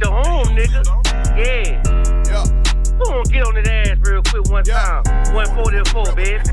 Your home, nigga. Yeah. Go on, get on that ass real quick one time. 144, baby.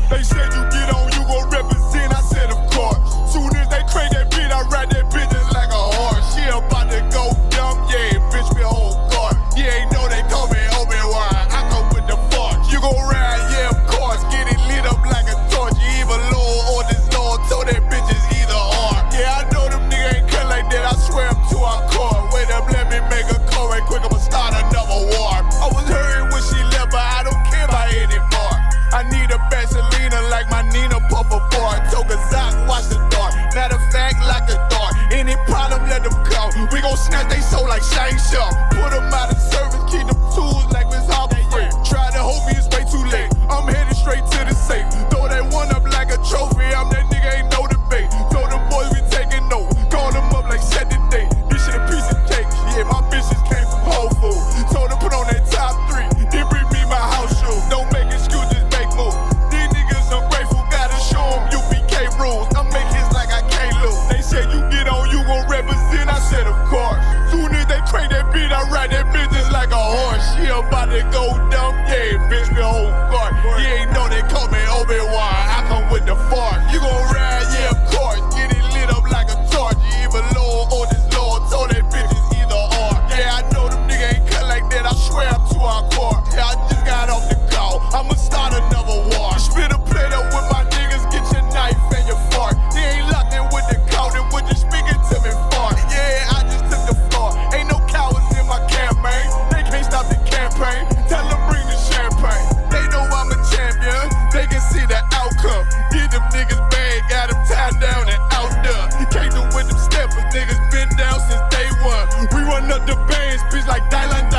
They said you get on, you gon' represent. I said, of course. Soon as they crank that beat, I ride that bitch just like a horse. She about to go dumb, yeah, bitch, me whole guard. You ain't know they call me Obi-Wan. I come with the force. You gon' ride, yeah, of course. Get it lit up like a torch. You even low or this low, so that bitch is either or. Yeah, I know them niggas ain't cut like that. I swear I'm to our core. Wait up, let me make a call right quick. I'ma start another war. I was hurting when she left, but I don't care about anymore. I need a Vaseline like my Nina Puffer bar. Took a Zoc, watch the dark. Matter of fact, like a dart. Any problem, let them come. We gon' snatch they soul like Shang Tsung. Put them out of service, keep them tools like Miss Harper Free. Try to hope me, it's way too late. I'm headed straight to the safe. Throw that one up like a trophy. I'm that nigga, ain't no debate. Told them boys we taking note. Call them up like set the date. This shit a piece of cake. Yeah, my bitches came from Whole Foods. Told them put on that top 3. Then bring me my house shoes. Don't make excuses, make moves. These niggas ungrateful, gotta show them UPK rules. I make hits like I can't lose. They said you get on, you gon' represent. I said of course. Soon as they crank that beat, I ride that bitch just like a horse. She about to go dumb, yeah, bitch, me whole guard. You ain't know they call me Obi-Wan. I come with the force. You gon' ride, yeah, of course. Get it lit up like a torch. You even low or this low, so that bitch is either or. Yeah, I know them niggas ain't cut like that. I swear I'm to our core. Yeah, I just got off the call. I'ma start another war. Spit a plate up with my niggas. Get your knife and your fork. They ain't locked in with the count and with you speaking to me fart. Yeah, I just took the floor. Ain't no cowards in my campaign. They can't stop the campaign. Tell them bring the champagne. They know I'm a champion. They can see the outcome. Get them niggas bad. Got them tied down and out there. Can't do with them steppers. Niggas been down since day one. We run up the bands, bitch, like Dylan.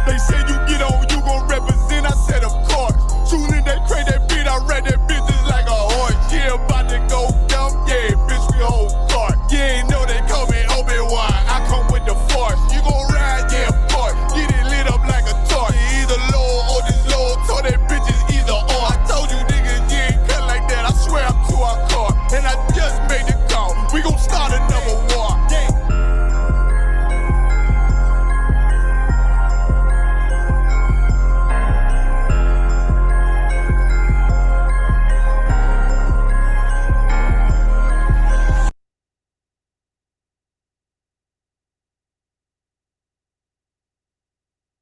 They say you get on, you gon' represent. I said, of course. Soon as they crank that beat, I ride that bitch just like a horse. Yeah, about to go dumb, yeah, bitch, we whole guard. You ain't know they call me Obi-Wan. I come with the force. You gon' ride, yeah, of course. Get it lit up like a torch. You either low or this low, so that bitch is either or. I told you niggas, you ain't cut like that. I swear I'm to our core. And I just made the call. We gon' start another war. Yeah.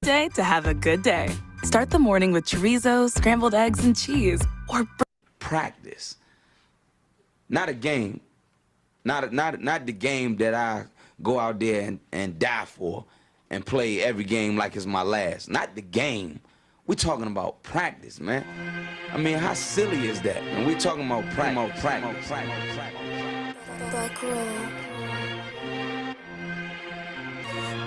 Day to have a good day. Start the morning with chorizo, scrambled eggs, and cheese. Or practice. Not a game. Not the game that I go out there and die for and play every game like it's my last. Not the game. We're talking about practice, man. I mean, how silly is that? And we're talking about practice. Black Road.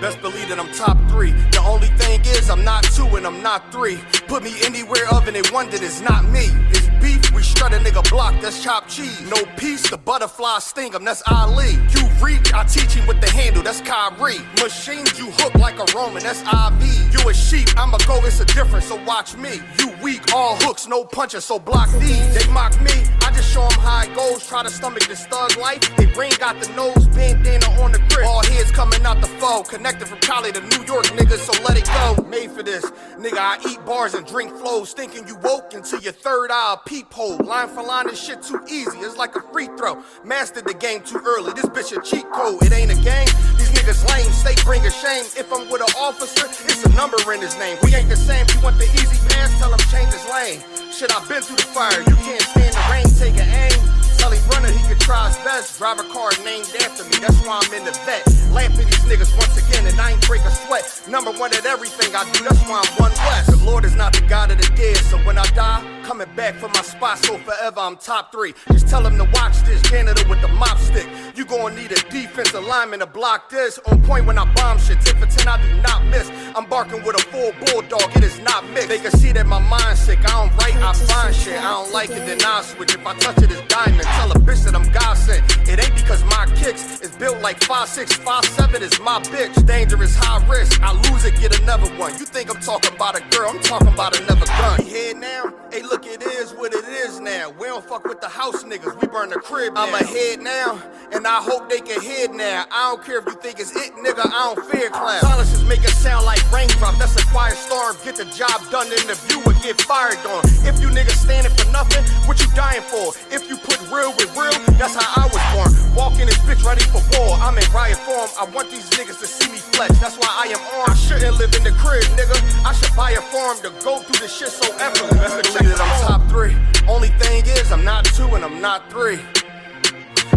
Best believe that I'm top 3. The only thing is I'm not 2 and I'm not 3. Put me anywhere other than one that is not me. It's beef, we strut a nigga block, that's chopped cheese. No peace, the butterfly sting him, that's Ali. You reach, I teach him with the handle, that's Kyrie. Machines you hook like a Roman, that's IV. You a sheep, I'ma go, it's a difference, so watch me. You weak, all hooks, no punches, so block these. They mock me, I just show them how it goes. Try to stomach this thug life. They brain got the nose, bandana on the grip. All heads coming out the foe, connected from Cali to New York, niggas, so let it go. Made for this, nigga, I eat bars and drink flows. Thinking you woke into your third eye peephole. Line for line, this shit too easy, it's like a free throw. Mastered the game too early, this bitch a cheat code. It ain't a game, these niggas lame, state bring a shame. If I'm with an officer, it's a number in his name. We ain't the same, you want the easy pass, tell him change his lane. Shit, I've been through the fire, you can't stand the rain, take an aim. Tell him runner, he could try his best. Drive a car named after me, that's why I'm in the vet. Laugh at these niggas once again, and I ain't break a sweat. Number 1 at everything I do, that's why I'm one West. The Lord is not the God of the dead, so when I die, coming back for my spot, so forever I'm top 3. Just tell him to watch this, janitor with the mop stick. You gon' need a defensive lineman to block this. On point when I bomb shit, 10 for 10 I do not miss. I'm barking with a full bulldog, it is not mixed. They can see that my mind's sick, I don't write, I find shit. I don't like it, then I switch. If I touch it, it's diamond. Tell a bitch that I'm God sent. It ain't because my kicks is built like 5'6", 5'7", is my bitch, dangerous, high risk. I lose it, get another one. You think I'm talking about a girl, I'm talking about another gun. We here now, hey look, it is what it is now. We don't fuck with the house niggas, we burn the crib now. I'm ahead now, and I hope they can hear now. I don't care if you think it's it, nigga, I don't fear clowns. Silences make it sound like raindrop, that's a quiet storm. Get the job done in the view and get fired on. If you niggas standing for nothing, what you dying for? If you put real with real, that's how I was born. Walking this bitch ready for war, I'm in riot form. I want these niggas to see me flex, that's why I am armed. I shouldn't live in the crib, nigga. I should buy a farm to go through this shit so effortless. Best believe that I'm top 3. Only thing is, I'm not 2 and I'm not 3.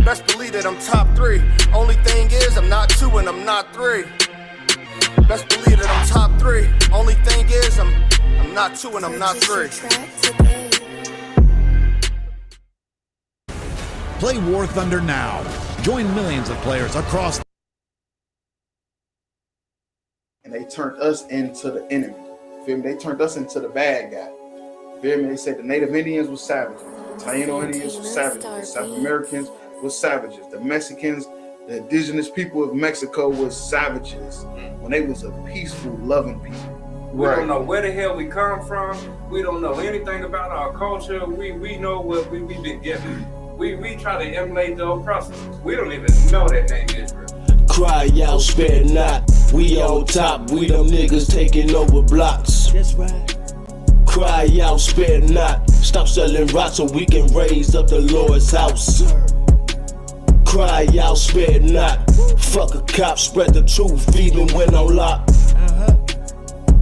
Best believe that I'm top 3. Only thing is, I'm not 2 and I'm not 3. Best believe that I'm top 3. Only thing is, I'm not 2 and I'm not 3. Play War Thunder now. Join millions of players across. And they turned us into the enemy. Feel me? They turned us into the bad guy. Feel me? They said the Native Indians were savages. The Taino Indians were savages. The South Americans were savages. The Mexicans, the indigenous people of Mexico was savages when they was a peaceful, loving people. We don't know where the hell we come from. We don't know anything about our culture. We know what we've been given. We try to emulate the oppressors. We don't even know that name Israel. Cry out, spare not. We on top. We them niggas taking over blocks. That's right. Cry out, spare not. Stop selling rocks so we can raise up the Lord's house. Cry out, spare not. Fuck a cop, spread the truth even when on lock.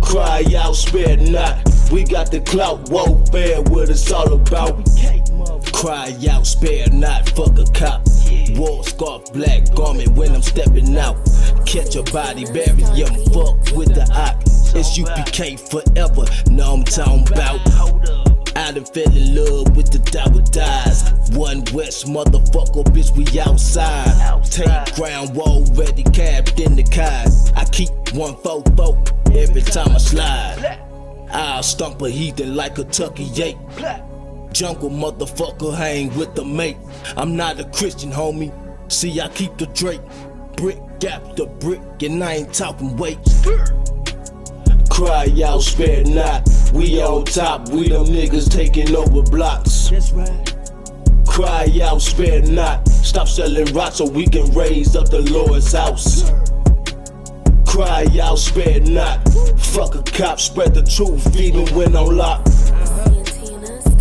Cry out, spare not. We got the clout, warfare, what it's all about. Cry out, spare not, fuck a cop. War scarf, black garment when I'm stepping out. Catch a body, bury him, fuck with the ock. It's UPK forever, know I'm talking about. I done fell in love with the Dow dies. One West motherfucker, bitch, we outside. Take ground, wall ready, capped in the car. I keep 144 every time I slide. I'll stomp a heathen like a Tucky Yate. Jungle motherfucker hang with the mate. I'm not a Christian, homie. See, I keep the Drake. Brick gap the brick, and I ain't talking weight. Cry out, spare not. We on top, we them niggas taking over blocks. That's right. Cry out, spare not. Stop selling rocks so we can raise up the Lord's house. Cry out, spare not. Fuck a cop, spread the truth even when on lock.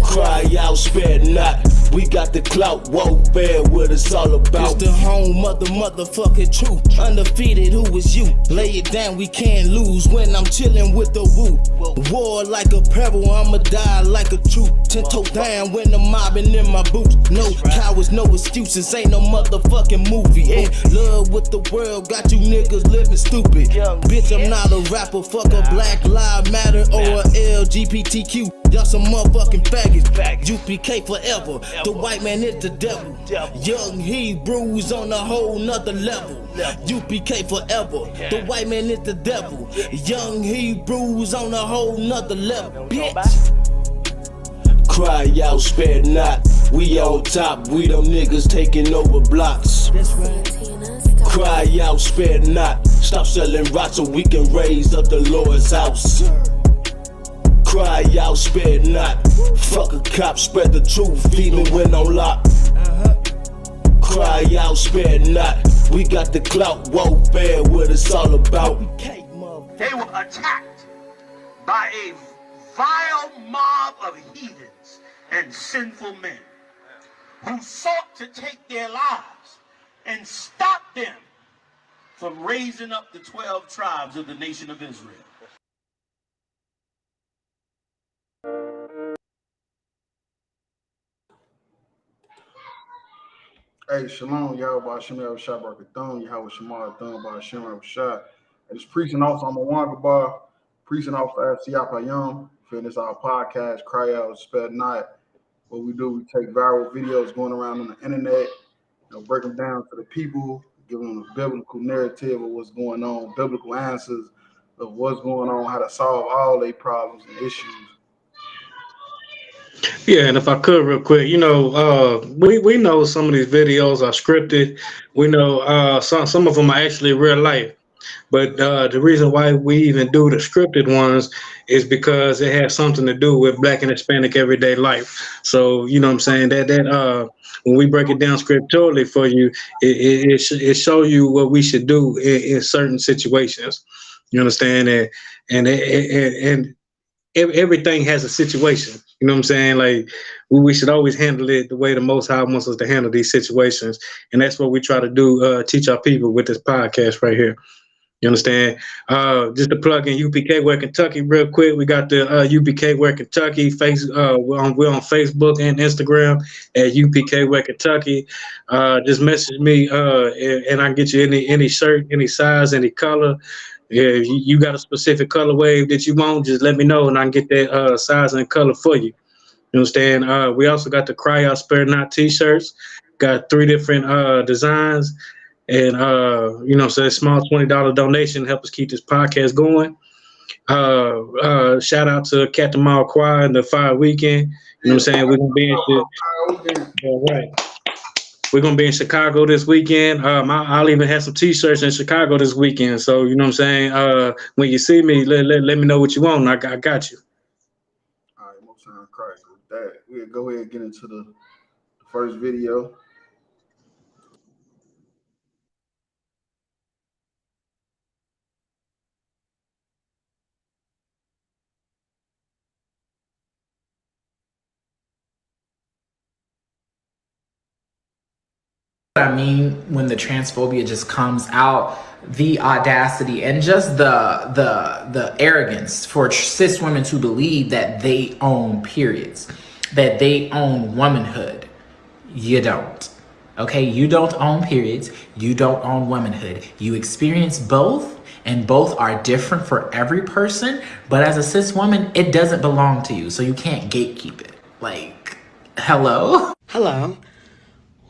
Cry out, spare not. We got the clout, warfare, what it's all about. It's the home of the motherfucking truth. Undefeated, who is you? Lay it down, we can't lose when I'm chilling with the woo. War like a pebble, I'ma die like a troop. 10 toe down when I'm mobbing in my boots. No cowards, no excuses, ain't no motherfucking movie. And love with the world, got you niggas living stupid. Bitch, I'm not a rapper, fuck a Black Lives Matter or a LGBTQ. Y'all some motherfucking faggots. UPK forever. The white man is the devil. Young Hebrews on a whole nother level. UPK forever. The white man is the devil. Young Hebrews on a whole nother level. Bitch. Cry out, spare not. We on top. We them niggas taking over blocks. That's right. Cry out, spare not. Stop selling rocks so we can raise up the Lord's house. Cry out, spare not. Fuck a cop, spread the truth even when on lock. Cry out, spare not. We got the clout, warfare, what it's all about. They were attacked by a vile mob of heathens and sinful men who sought to take their lives and stop them from raising up the 12 tribes of the nation of Israel. Hey, shalom, y'all, by Shemel Shah Barakathon, Yahweh Shemar Thun, by Shemel Shah. And it's preaching off on the Wanga Bar, preaching off of Siapayam. Feel this our podcast, Cry Out, Spare Not. What we do, we take viral videos going around on the internet, break them down to the people, give them a biblical narrative of what's going on, biblical answers of what's going on, how to solve all their problems and issues. Yeah, and if I could real quick, we know some of these videos are scripted. We know some of them are actually real life. But the reason why we even do the scripted ones is because it has something to do with Black and Hispanic everyday life. So you know what I'm saying, that when we break it down scripturally for you, it show you what we should do in certain situations. You understand, and everything has a situation. You know what I'm saying? Like we should always handle it the way the Most High wants us to handle these situations, and that's what we try to do. Teach our people with this podcast right here. You understand? Just to plug in UPK Where Kentucky real quick. We got the UPK Where Kentucky we're on Facebook and Instagram at UPK Where Kentucky. Just message me and I can get you any shirt, any size, any color. Yeah, if you got a specific colorway that you want, just let me know and I can get that size and color for you. You understand? We also got the Cry Out Spare Not t-shirts. Got 3 different designs. And so a small $20 donation help us keep this podcast going. Shout out to Captain Mall Choir and the Fire Weekend. You know what I'm saying? We're gonna be in Chicago this weekend. I'll even have some t-shirts in Chicago this weekend. So you know what I'm saying? When you see me, let me know what you want. I got you. All right, most time Christ. With that, we'll go ahead and get into the first video. I mean when the transphobia just comes out, the audacity and just the arrogance for cis women to believe that they own periods, that they own womanhood. You don't. Okay, you don't own periods, you don't own womanhood. You experience both, and both are different for every person, but as a cis woman, it doesn't belong to you, so you can't gatekeep it. Like, hello? Hello.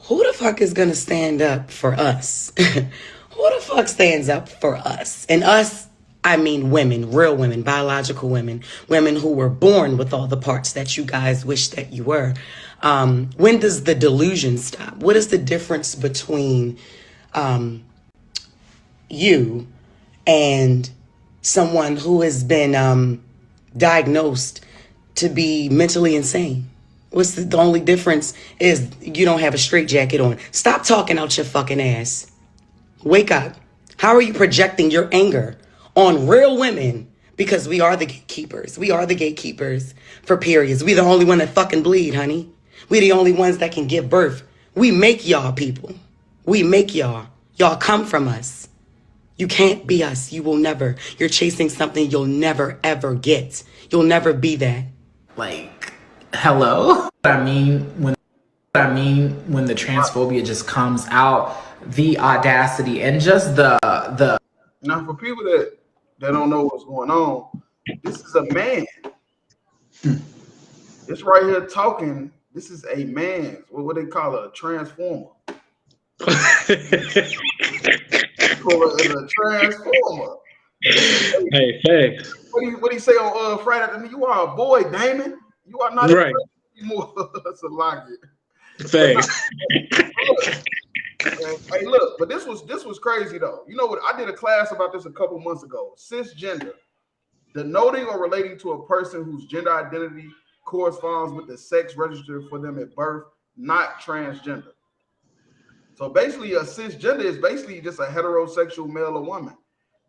Who the fuck is gonna stand up for us? Who the fuck stands up for us? And us, I mean women, real women, biological women, women who were born with all the parts that you guys wish that you were. When does the delusion stop? What is the difference between you and someone who has been diagnosed to be mentally insane? What's the only difference is you don't have a straitjacket on. Stop talking out your fucking ass. Wake up. How are you projecting your anger on real women? Because we are the gatekeepers. We are the gatekeepers for periods. We the only one that fucking bleed, honey. We the only ones that can give birth. We make y'all people. We make y'all. Y'all come from us. You can't be us. You will never. You're chasing something you'll never, ever get. You'll never be that. Like, hello? I mean when the transphobia just comes out, the audacity and just the Now for people that don't know what's going on, this is a man. This right here talking, this is a man. What they call a transformer. It's a transformer. Hey, thanks. What do you say on Friday? You are a boy, Damon. You are not right anymore. That's a lie. Thanks. Hey, look, but this was crazy though. You know what? I did a class about this a couple months ago. Cisgender, denoting or relating to a person whose gender identity corresponds with the sex registered for them at birth, not transgender. So basically, a cisgender is basically just a heterosexual male or woman.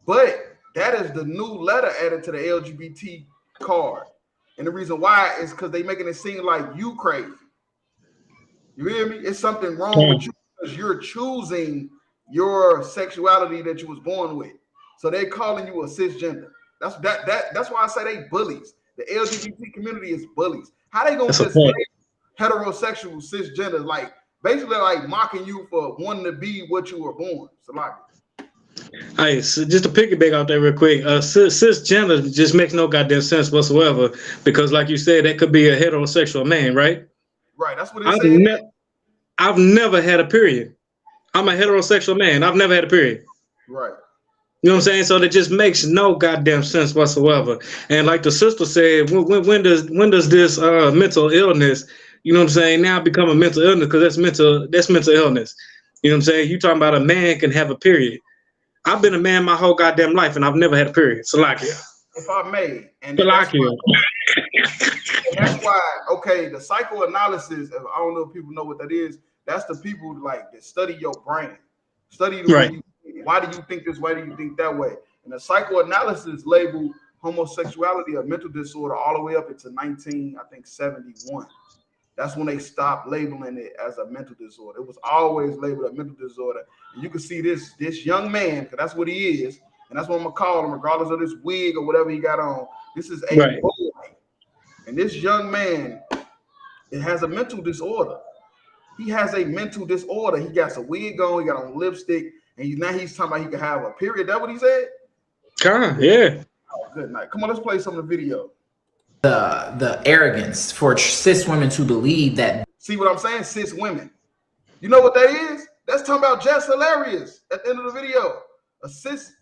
But that is the new letter added to the LGBT card. And the reason why is because they making it seem like you crazy. You hear me? It's something wrong with you because you're choosing your sexuality that you was born with. So they're calling you a cisgender. That's why I say they bullies. The LGBT community is bullies. How they gonna just say heterosexual cisgender, like basically like mocking you for wanting to be what you were born? So like, hey, so just to piggyback out there real quick, cisgender just makes no goddamn sense whatsoever because, like you said, that could be a heterosexual man, right? Right. That's what it said. I've never had a period. I'm a heterosexual man. I've never had a period. Right. You know what I'm saying? So that just makes no goddamn sense whatsoever. And like the sister said, when does this mental illness, you know what I'm saying, now become a mental illness? Because that's mental illness. You know what I'm saying? You talking about a man can have a period. I've been a man my whole goddamn life, and I've never had a period. Salakia. If I may, and Salakia. that's why, okay, the psychoanalysis, I don't know if people know what that is. That's the people like that study your brain, study the way you think. Why do you think this way? Do you think that way? And the psychoanalysis labeled homosexuality a mental disorder all the way up into 1971. That's when they stopped labeling it as a mental disorder. It was always labeled a mental disorder. And you can see this young man, because that's what he is, and that's what I'm gonna call him, regardless of this wig or whatever he got on. This is a boy, and this young man, it has a mental disorder. He has a mental disorder. He got some wig on, he got on lipstick, and now he's talking about he can have a period. That what he said? Yeah. Oh, good night. Come on, let's play some of the video. The arrogance for cis women to believe that. See what I'm saying? Cis women. You know what that is? That's talking about just hilarious at the end of the video. A cis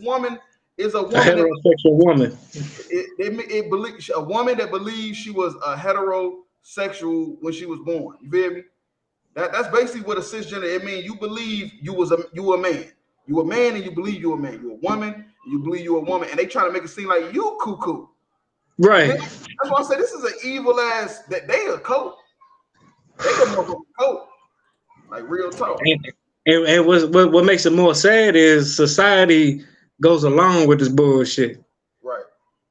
woman is a woman. A heterosexual woman. It believes a woman that believes she was a heterosexual when she was born. You feel me? That's basically what a cisgender. It means you believe you were a man. You a man and you believe you a man. You a woman and you believe you a woman. And they trying to make it seem like you cuckoo. Right. That's why I say this is an evil ass. That they a cult. They a motherfucking cult. Like real talk. And what makes it more sad is society goes along with this bullshit. Right.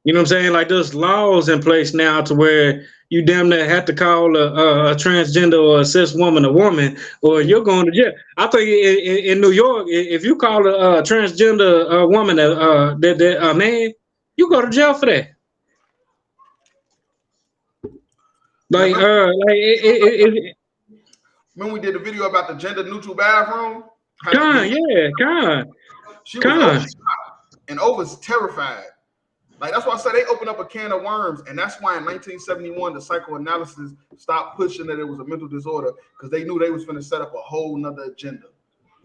You know what I'm saying? Like there's laws in place now to where you damn near have to call a transgender or a cis woman a woman, or you're going to jail. I think in New York, if you call a transgender woman a man, you go to jail for that. Like, when we did the video about the gender neutral bathroom, she was over's terrified. Like that's why I say they opened up a can of worms, and that's why in 1971 the psychoanalysis stopped pushing that it was a mental disorder because they knew they was going to set up a whole nother agenda.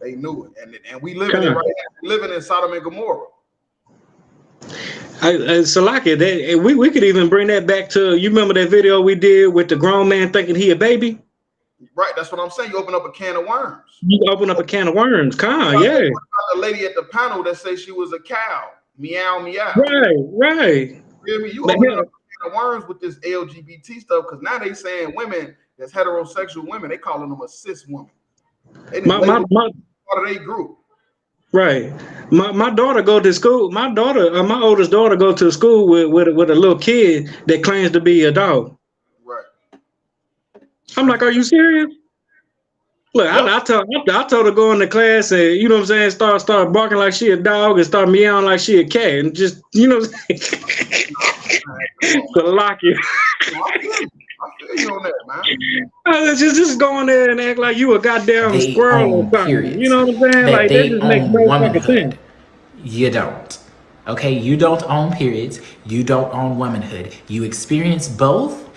They knew it, and we living in right now, living in Sodom and Gomorrah. Salaki, we could even bring that back to, you remember that video we did with the grown man thinking he a baby? Right, that's what I'm saying. You open up a can of worms. You open up a can of worms, yeah. The lady at the panel that says she was a cow, meow meow. Right. You open up a can of worms with this LGBT stuff because now they saying women that's heterosexual women, they calling them a cis woman. Part of their group. Right. My daughter go to school. My oldest daughter go to school with a little kid that claims to be a dog. Right. I'm like, are you serious? Look, I told her go into class and, you know what I'm saying, start barking like she a dog and start meowing like she a cat and just, you know what I'm saying? To lock you. I feel you on that, man. Just go in there and act like you a goddamn squirrel or something. Periods. You know what I'm saying? Like that just makes no fucking sense. You don't. Okay, you don't own periods. You don't own womanhood. You experience both.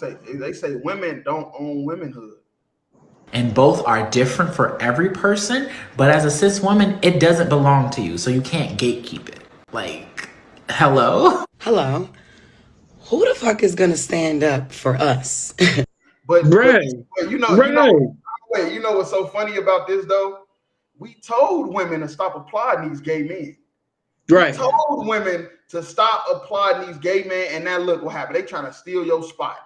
They say women don't own womanhood. And both are different for every person. But as a cis woman, it doesn't belong to you. So you can't gatekeep it. Like, hello? Who the fuck is gonna stand up for us? But you know what's so funny about this though? We told women to stop applauding these gay men. Right. We told women to stop applauding these gay men, and now look what happened. They trying to steal your spot.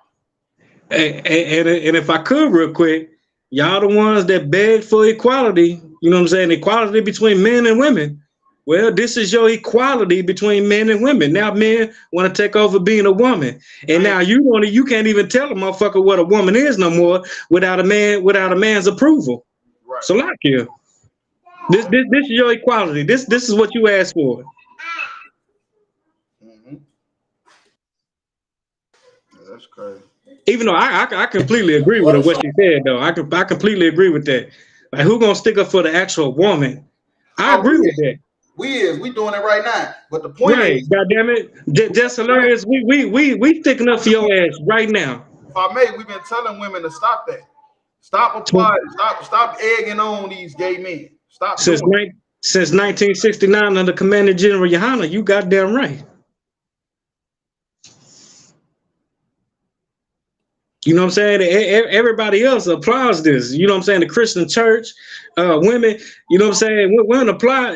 And if I could real quick, y'all the ones that beg for equality, you know what I'm saying? Equality between men and women. Well, this is your equality between men and women. Now men want to take over being a woman. And now you can't even tell a motherfucker what a woman is no more without a man's approval. Right. So like you. This is your equality. This is what you asked for. Mm-hmm. That's crazy. Even though I completely agree with what she said though. I completely agree with that. Like who gonna stick up for the actual woman? I agree with that. We doing it right now. But the point is, God damn it, just hilarious. We sticking up for your ass right now. If I may, we've been telling women to stop that. Stop applauding. Stop egging on these gay men. Stop. Since Since 1969 under Commander General Yohana, you goddamn right. You know what I'm saying? Everybody else applauds this. You know what I'm saying? The Christian church, women. You know what I'm saying? Women apply.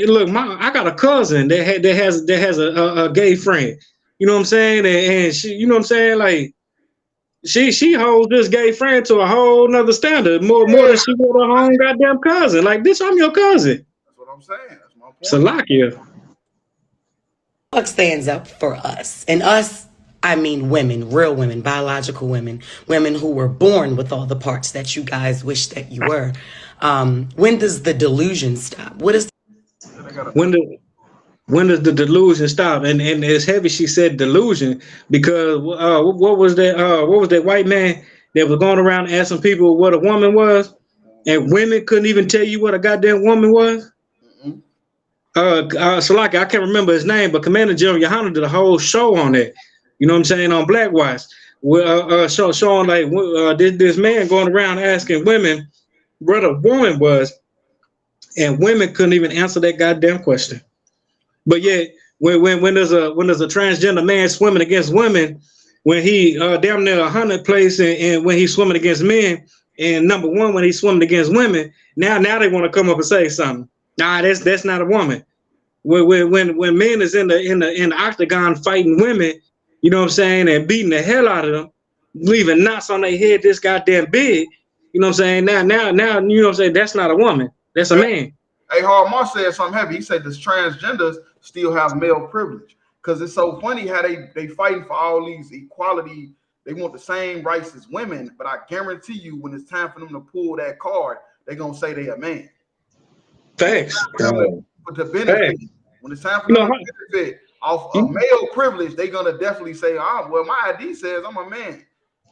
Look, I got a cousin that has a gay friend. You know what I'm saying? And she, you know what I'm saying? Like she holds this gay friend to a whole nother standard, more than she would her own goddamn cousin. Like, bitch, I'm your cousin. That's what I'm saying. That's my point. Salakia. Fuck stands up for us, and us, I mean women, real women, biological women, women who were born with all the parts that you guys wish that you were. When does the delusion stop? When does the delusion stop? And it's heavy she said delusion, because what was that white man that was going around asking people what a woman was, and women couldn't even tell you what a goddamn woman was? Salaki, I can't remember his name, but Commander General Yohana did a whole show on that. You know what I'm saying, on Black Watch, showing like this man going around asking women what a woman was, and women couldn't even answer that goddamn question. But yet, when there's a transgender man swimming against women, when he damn near 100 place, and when he's swimming against men, and number one, when he's swimming against women, now they want to come up and say something. Nah, that's not a woman. When men is in the octagon fighting women, you know what I'm saying, and beating the hell out of them, leaving knots on their head this goddamn big, you know what I'm saying? Now, you know what I'm saying, that's not a woman. That's a man. Hey, Hardmar said something heavy. He said this transgenders still have male privilege. Because it's so funny how they fighting for all these equality. They want the same rights as women, but I guarantee you when it's time for them to pull that card, they're going to say they a man. Thanks. But the benefit, when it's time for them to benefit off a male privilege, they're going to definitely say, well, my ID says I'm a man.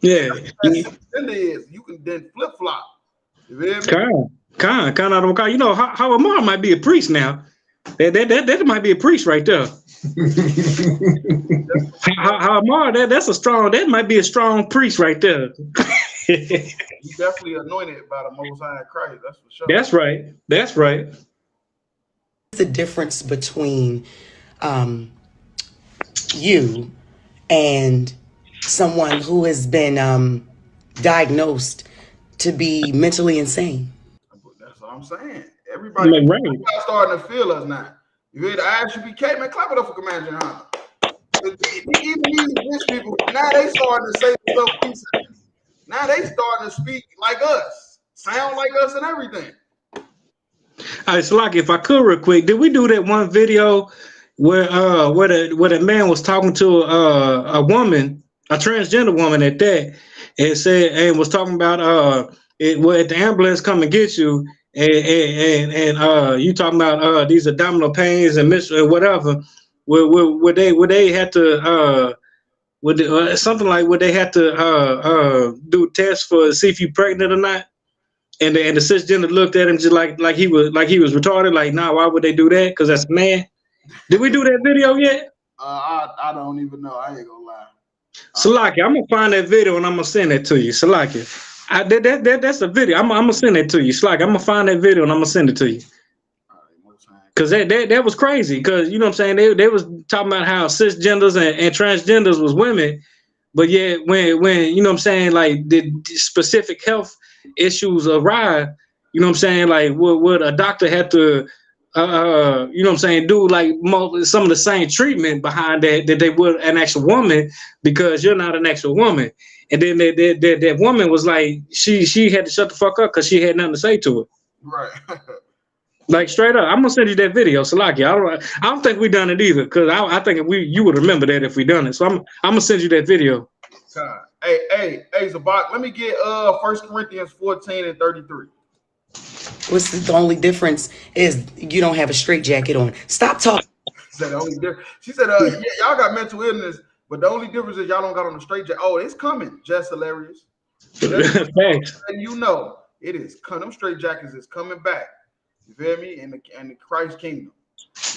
Yeah. You can then flip-flop. You feel me? You know, how Amar might be a priest now. That might be a priest right there. How Amar, that might be a strong priest right there. He's definitely anointed by the Most High Christ. That's for sure. That's right. The difference between you and someone who has been diagnosed to be mentally insane? That's what I'm saying. Everybody starting to feel us now. You hear the ISUPK, man, clap it up for Commander Hunter. Even these rich people, now they starting to say stuff decent. Now they starting to speak like us, sound like us and everything. All right, so like, if I could real quick, did we do that one video where the man was talking to a woman, a transgender woman at that, and was talking about if the ambulance come and get you, and you talking about these abdominal pains and whatever, would they have to something like, would they have to do tests for see if you pregnant or not? And the cisgender looked at him just like he was retarded. Like, nah, why would they do that? Because that's a man. Did we do that video yet? I don't even know. I ain't gonna lie. Salaki, I'm gonna find that video and I'm gonna send it to you. Salaki, that's the video. I'm gonna send it to you. Salaki, I'm gonna find that video and I'm gonna send it to you. Cause that was crazy. Cause you know what I'm saying, they was talking about how cisgenders and transgenders was women, but yet when you know what I'm saying, like the specific health issues arise, you know what I'm saying, like would a doctor have to you know what I'm saying, do like some of the same treatment behind that they would an actual woman, because you're not an actual woman. And then that woman was like, she had to shut the fuck up because she had nothing to say to it. Right. Like, straight up, I'm gonna send you that video, Salaki. I don't think we done it either, because I think you would remember that if we done it. So I'm gonna send you that video. Hey, Zabak, let me get 1 Corinthians 14 and 33. What's the only difference is you don't have a straight jacket on. Stop talking. She said, yeah, y'all got mental illness, but the only difference is y'all don't got on the straight jacket. Oh, it's coming. Just hilarious. Thanks. And you know, it is. Them straight jackets is coming back. You feel me? In the Christ kingdom.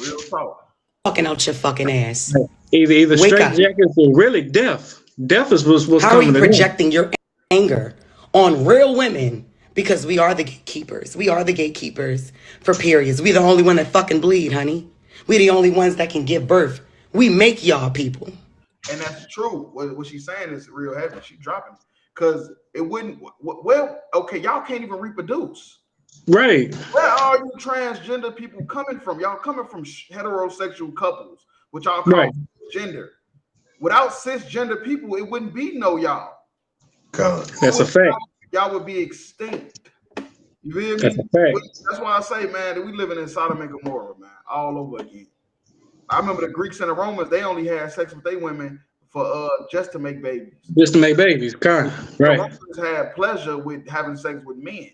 Real talk. Fucking out your fucking ass. Either straight jackets or really deaf. Deaf is what's How coming. How are you projecting your anger on real women, Because we are the gatekeepers. We are the gatekeepers for periods. We the only one that fucking bleed, honey. We the only ones that can give birth. We make y'all people. And that's true. What she's saying is real heavy. She dropping because it wouldn't. Well, okay, y'all can't even reproduce. Right. Where are you transgender people coming from? Y'all coming from heterosexual couples, which y'all call gender. Without cisgender people, it wouldn't be no y'all. God, that's a fact. Y'all would be extinct. You feel me? That's a fact. That's why I say, man, that we living in Sodom and Gomorrah, man, all over again. I remember the Greeks and the Romans; they only had sex with their women for just to make babies. Just to make babies, kind right? The Romans had pleasure with having sex with men.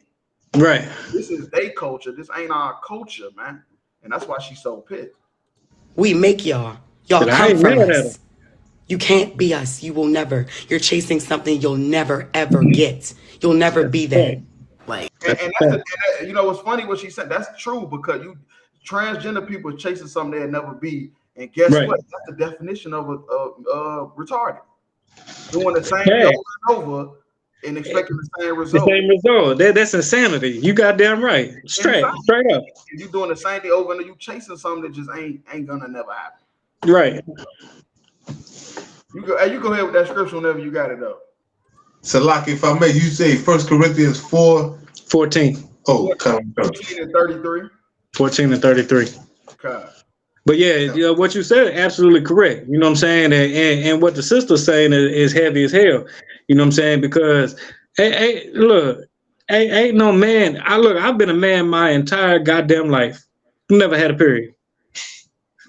Right. This is their culture. This ain't our culture, man, and that's why she's so pissed. We make y'all. Y'all come from us. You can't be us. You will never. You're chasing something you'll never ever get. You'll never be that. Like, and that's you know what's funny? What she said. That's true because you transgender people are chasing something they'll never be. And guess what? That's the definition of a retarded. Doing the same thing over and over and expecting the same result. The same result. That's insanity. You goddamn right. Straight up. If you're doing the same thing over and you chasing something that just ain't gonna never happen. Right. You go ahead with that scripture whenever you got it up. Salaki, if I may, you say 1 Corinthians 4:14. Oh, 14 and 33. 14 and 33. Okay. But yeah, you know, what you said, absolutely correct. You know what I'm saying? And what the sister's saying is heavy as hell. You know what I'm saying? Because, look, ain't no man. I've been a man my entire goddamn life. Never had a period.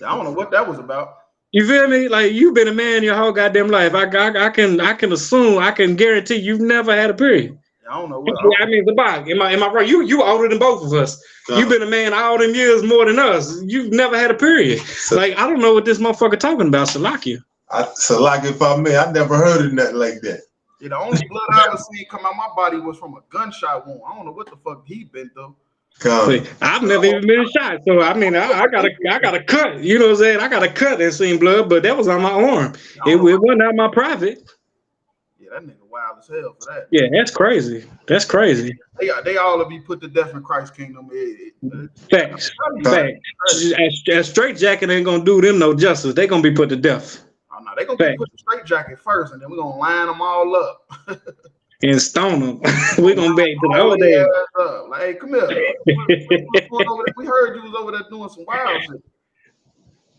I don't know what that was about. You feel me? Like, you've been a man your whole goddamn life. I can assume, I can guarantee you've never had a period. I don't know what. I mean, the body. Am I right? You older than both of us. You've been a man all them years more than us. You've never had a period. Like, I don't know what this motherfucker talking about, Salakia. Salakia, if I may, I never heard of nothing like that. Yeah, the only blood I ever seen come out my body was from a gunshot wound. I don't know what the fuck he been through. See, I've never even been shot, so I mean, I got a cut. You know what I'm saying? I got a cut that seen blood, but that was on my arm. It wasn't out my private. Yeah, that nigga wild as hell for that. Yeah, that's crazy. That's crazy. They all will be put to death in Christ's kingdom. Facts. As straight jacket ain't gonna do them no justice. They gonna be put to death. Oh no, they gonna be put to straight jacket first, and then we're gonna line them all up. And stone them. We're gonna back to the old days. Like, hey, come here. We heard you was over there doing some wild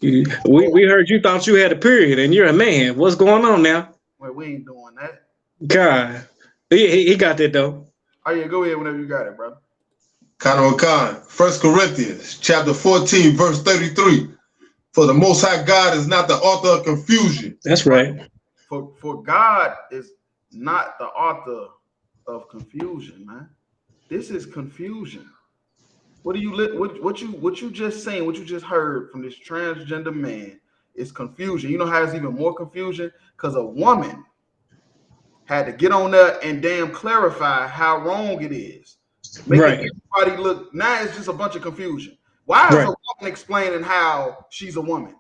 shit. We heard you thought you had a period and you're a man. What's going on now? Well, we ain't doing that. God. He got that though. Oh yeah, go ahead whenever you got it, brother. Khan 1 Corinthians chapter 14, verse 33. For the Most High God is not the author of confusion. That's right. For God is not the author of confusion, man. This is confusion. What you just saying, what you just heard from this transgender man is confusion. You know how it's even more confusion? Because a woman had to get on there and damn clarify how wrong it is. Make everybody look. Now it's just a bunch of confusion. Why is a woman explaining how she's a woman?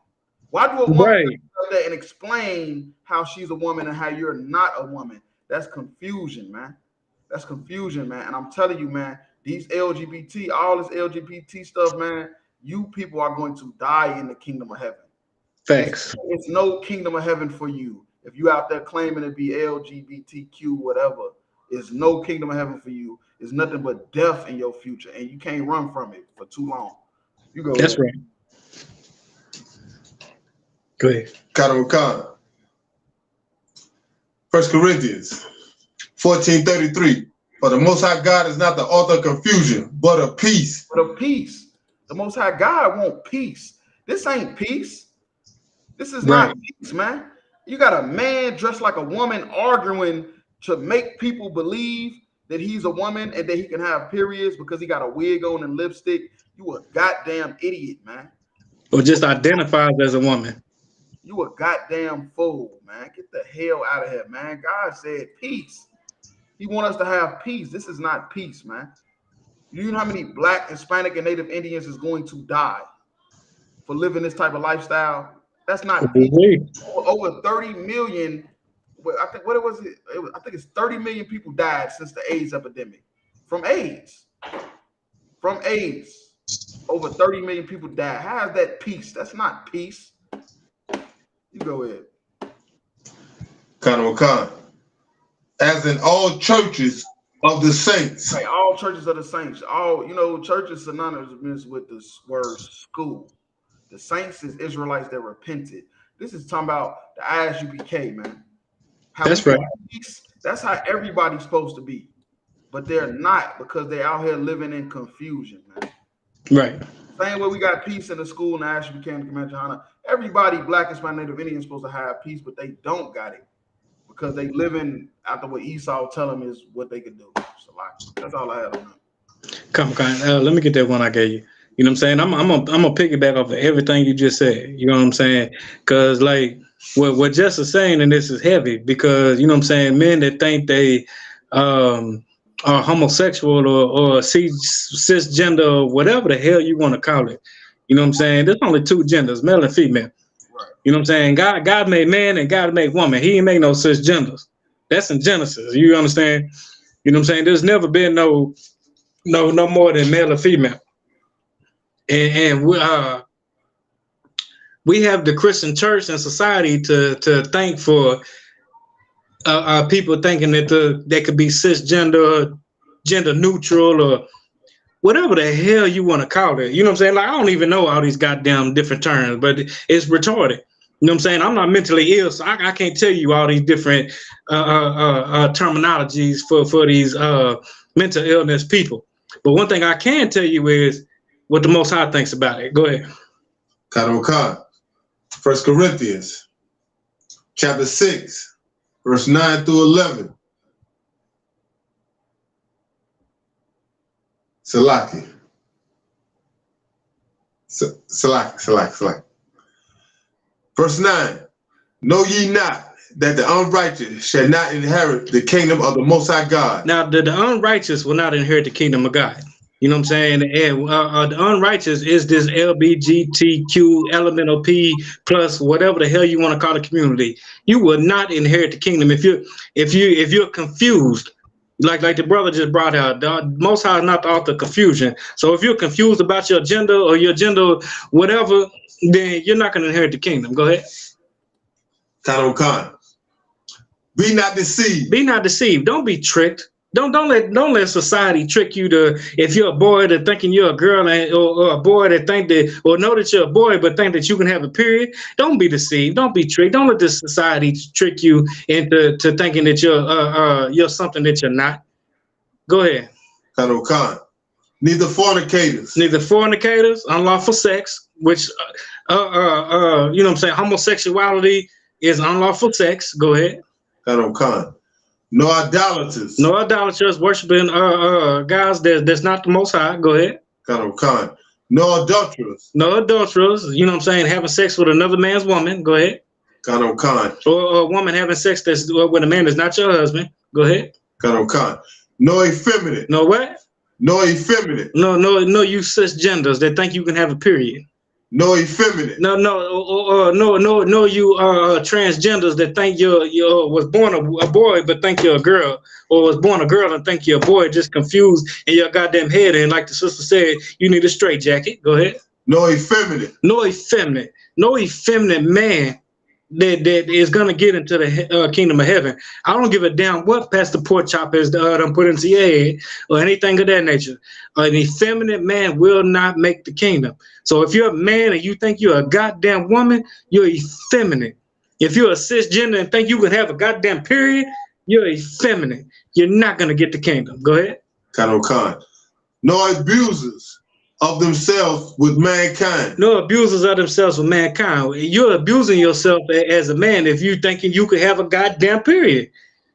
Why do a woman go there and explain how she's a woman and how you're not a woman? That's confusion, man. That's confusion, man. And I'm telling you, man, these LGBT, all this LGBT stuff, man, you people are going to die in the kingdom of heaven. Facts. It's no kingdom of heaven for you. If you out there claiming to be LGBTQ, whatever, it's no kingdom of heaven for you. It's nothing but death in your future, and you can't run from it for too long. You go. That's right. Go ahead. Khan. 1 Corinthians 14:33. For the Most High God is not the author of confusion, but of peace. But of peace. The Most High God want peace. This ain't peace. This is not peace, man. You got a man dressed like a woman arguing to make people believe that he's a woman and that he can have periods because he got a wig on and lipstick. You a goddamn idiot, man. Or just identifies as a woman. You a goddamn fool, man. Get the hell out of here, man. God said peace. He want us to have peace. This is not peace, man. You know how many Black, Hispanic, and Native Indians is going to die for living this type of lifestyle? That's not peace. Over 30 million. I think what was it? I think it's 30 million people died since the AIDS epidemic from AIDS. From AIDS. Over 30 million people died. How is that peace? That's not peace. You go ahead. Khan. As in all churches of the saints. Right, all churches of the saints. All, church is synonymous with the word school. The saints is Israelites that repented. This is talking about the ISUPK, man. That's right. Peace, that's how everybody's supposed to be. But they're not, because they're out here living in confusion, man. Right. Same way we got peace in the school and ISUPK and Comanche Hana. Everybody, Black, Hispanic, Native Indian, is supposed to have peace, but they don't got it. Because they living after what Esau tell them is what they could do. So that's all I have on that. Let me get that one I gave you. You know what I'm saying? I'm gonna piggyback off of everything you just said. You know what I'm saying? Because like what Jess is saying, and this is heavy, because you know what I'm saying, men that think they are homosexual or cisgender or whatever the hell you want to call it. You know what I'm saying? There's only two genders, male and female. Right. You know what I'm saying? God made man and God made woman. He ain't make no cisgenders. That's in Genesis. You understand? You know what I'm saying? There's never been no more than male or female. And we have the Christian church and society to thank for people thinking that they could be cisgender, gender neutral, or whatever the hell you want to call it. You know what I'm saying? Like, I don't even know all these goddamn different terms, but it's retarded. You know what I'm saying? I'm not mentally ill, so I can't tell you all these different terminologies for these mental illness people. But one thing I can tell you is what the Most High thinks about it. Go ahead. Khan. 1 Corinthians chapter 6, verse 9 through 11. Salaki. Verse 9. Know ye not that the unrighteous shall not inherit the kingdom of the Most High God? Now, the unrighteous will not inherit the kingdom of God. You know what I'm saying? And the unrighteous is this LBGTQ, elemental P plus whatever the hell you want to call the community. You will not inherit the kingdom if you're confused. Like the brother just brought out, the Most High is not the author of confusion. So if you're confused about your gender or your gender whatever, then you're not going to inherit the kingdom. Go ahead. Khan. Be not deceived. Be not deceived. Don't be tricked. Don't let society trick you to, if you're a boy that thinking you're a girl, or a boy that think that, or know that you're a boy but think that you can have a period. Don't be deceived. Don't be tricked. Don't let this society trick you into thinking that you're something that you're not. Go ahead. Khan. Neither fornicators. Unlawful sex, which you know what I'm saying, homosexuality is unlawful sex. Go ahead. Khan. No idolaters. No idolaters, worshiping guys that's not the Most High. Go ahead. Khan. No adulterers. No adulterers. You know what I'm saying? Having sex with another man's woman. Go ahead. Khan. Or a woman having sex that's with a man that's not your husband. Go ahead. Khan. No effeminate. No what? No effeminate. No, you cisgenders that think you can have a period. No effeminate. No, you transgenders that think you was born a boy but think you're a girl, or was born a girl and think you're a boy, just confused in your goddamn head. And like the sister said, you need a straight jacket. Go ahead. No effeminate. No effeminate man that is gonna get into the kingdom of heaven. I don't give a damn what Pastor Porkchop has done put into your head or anything of that nature. An effeminate man will not make the kingdom. So if you're a man and you think you're a goddamn woman, you're effeminate. If you're a cisgender and think you can have a goddamn period, you're effeminate. You're not gonna get the kingdom. Go ahead. Khan. No abusers of themselves with mankind. No abusers of themselves with mankind. You're abusing yourself as a man if you thinking you could have a goddamn period.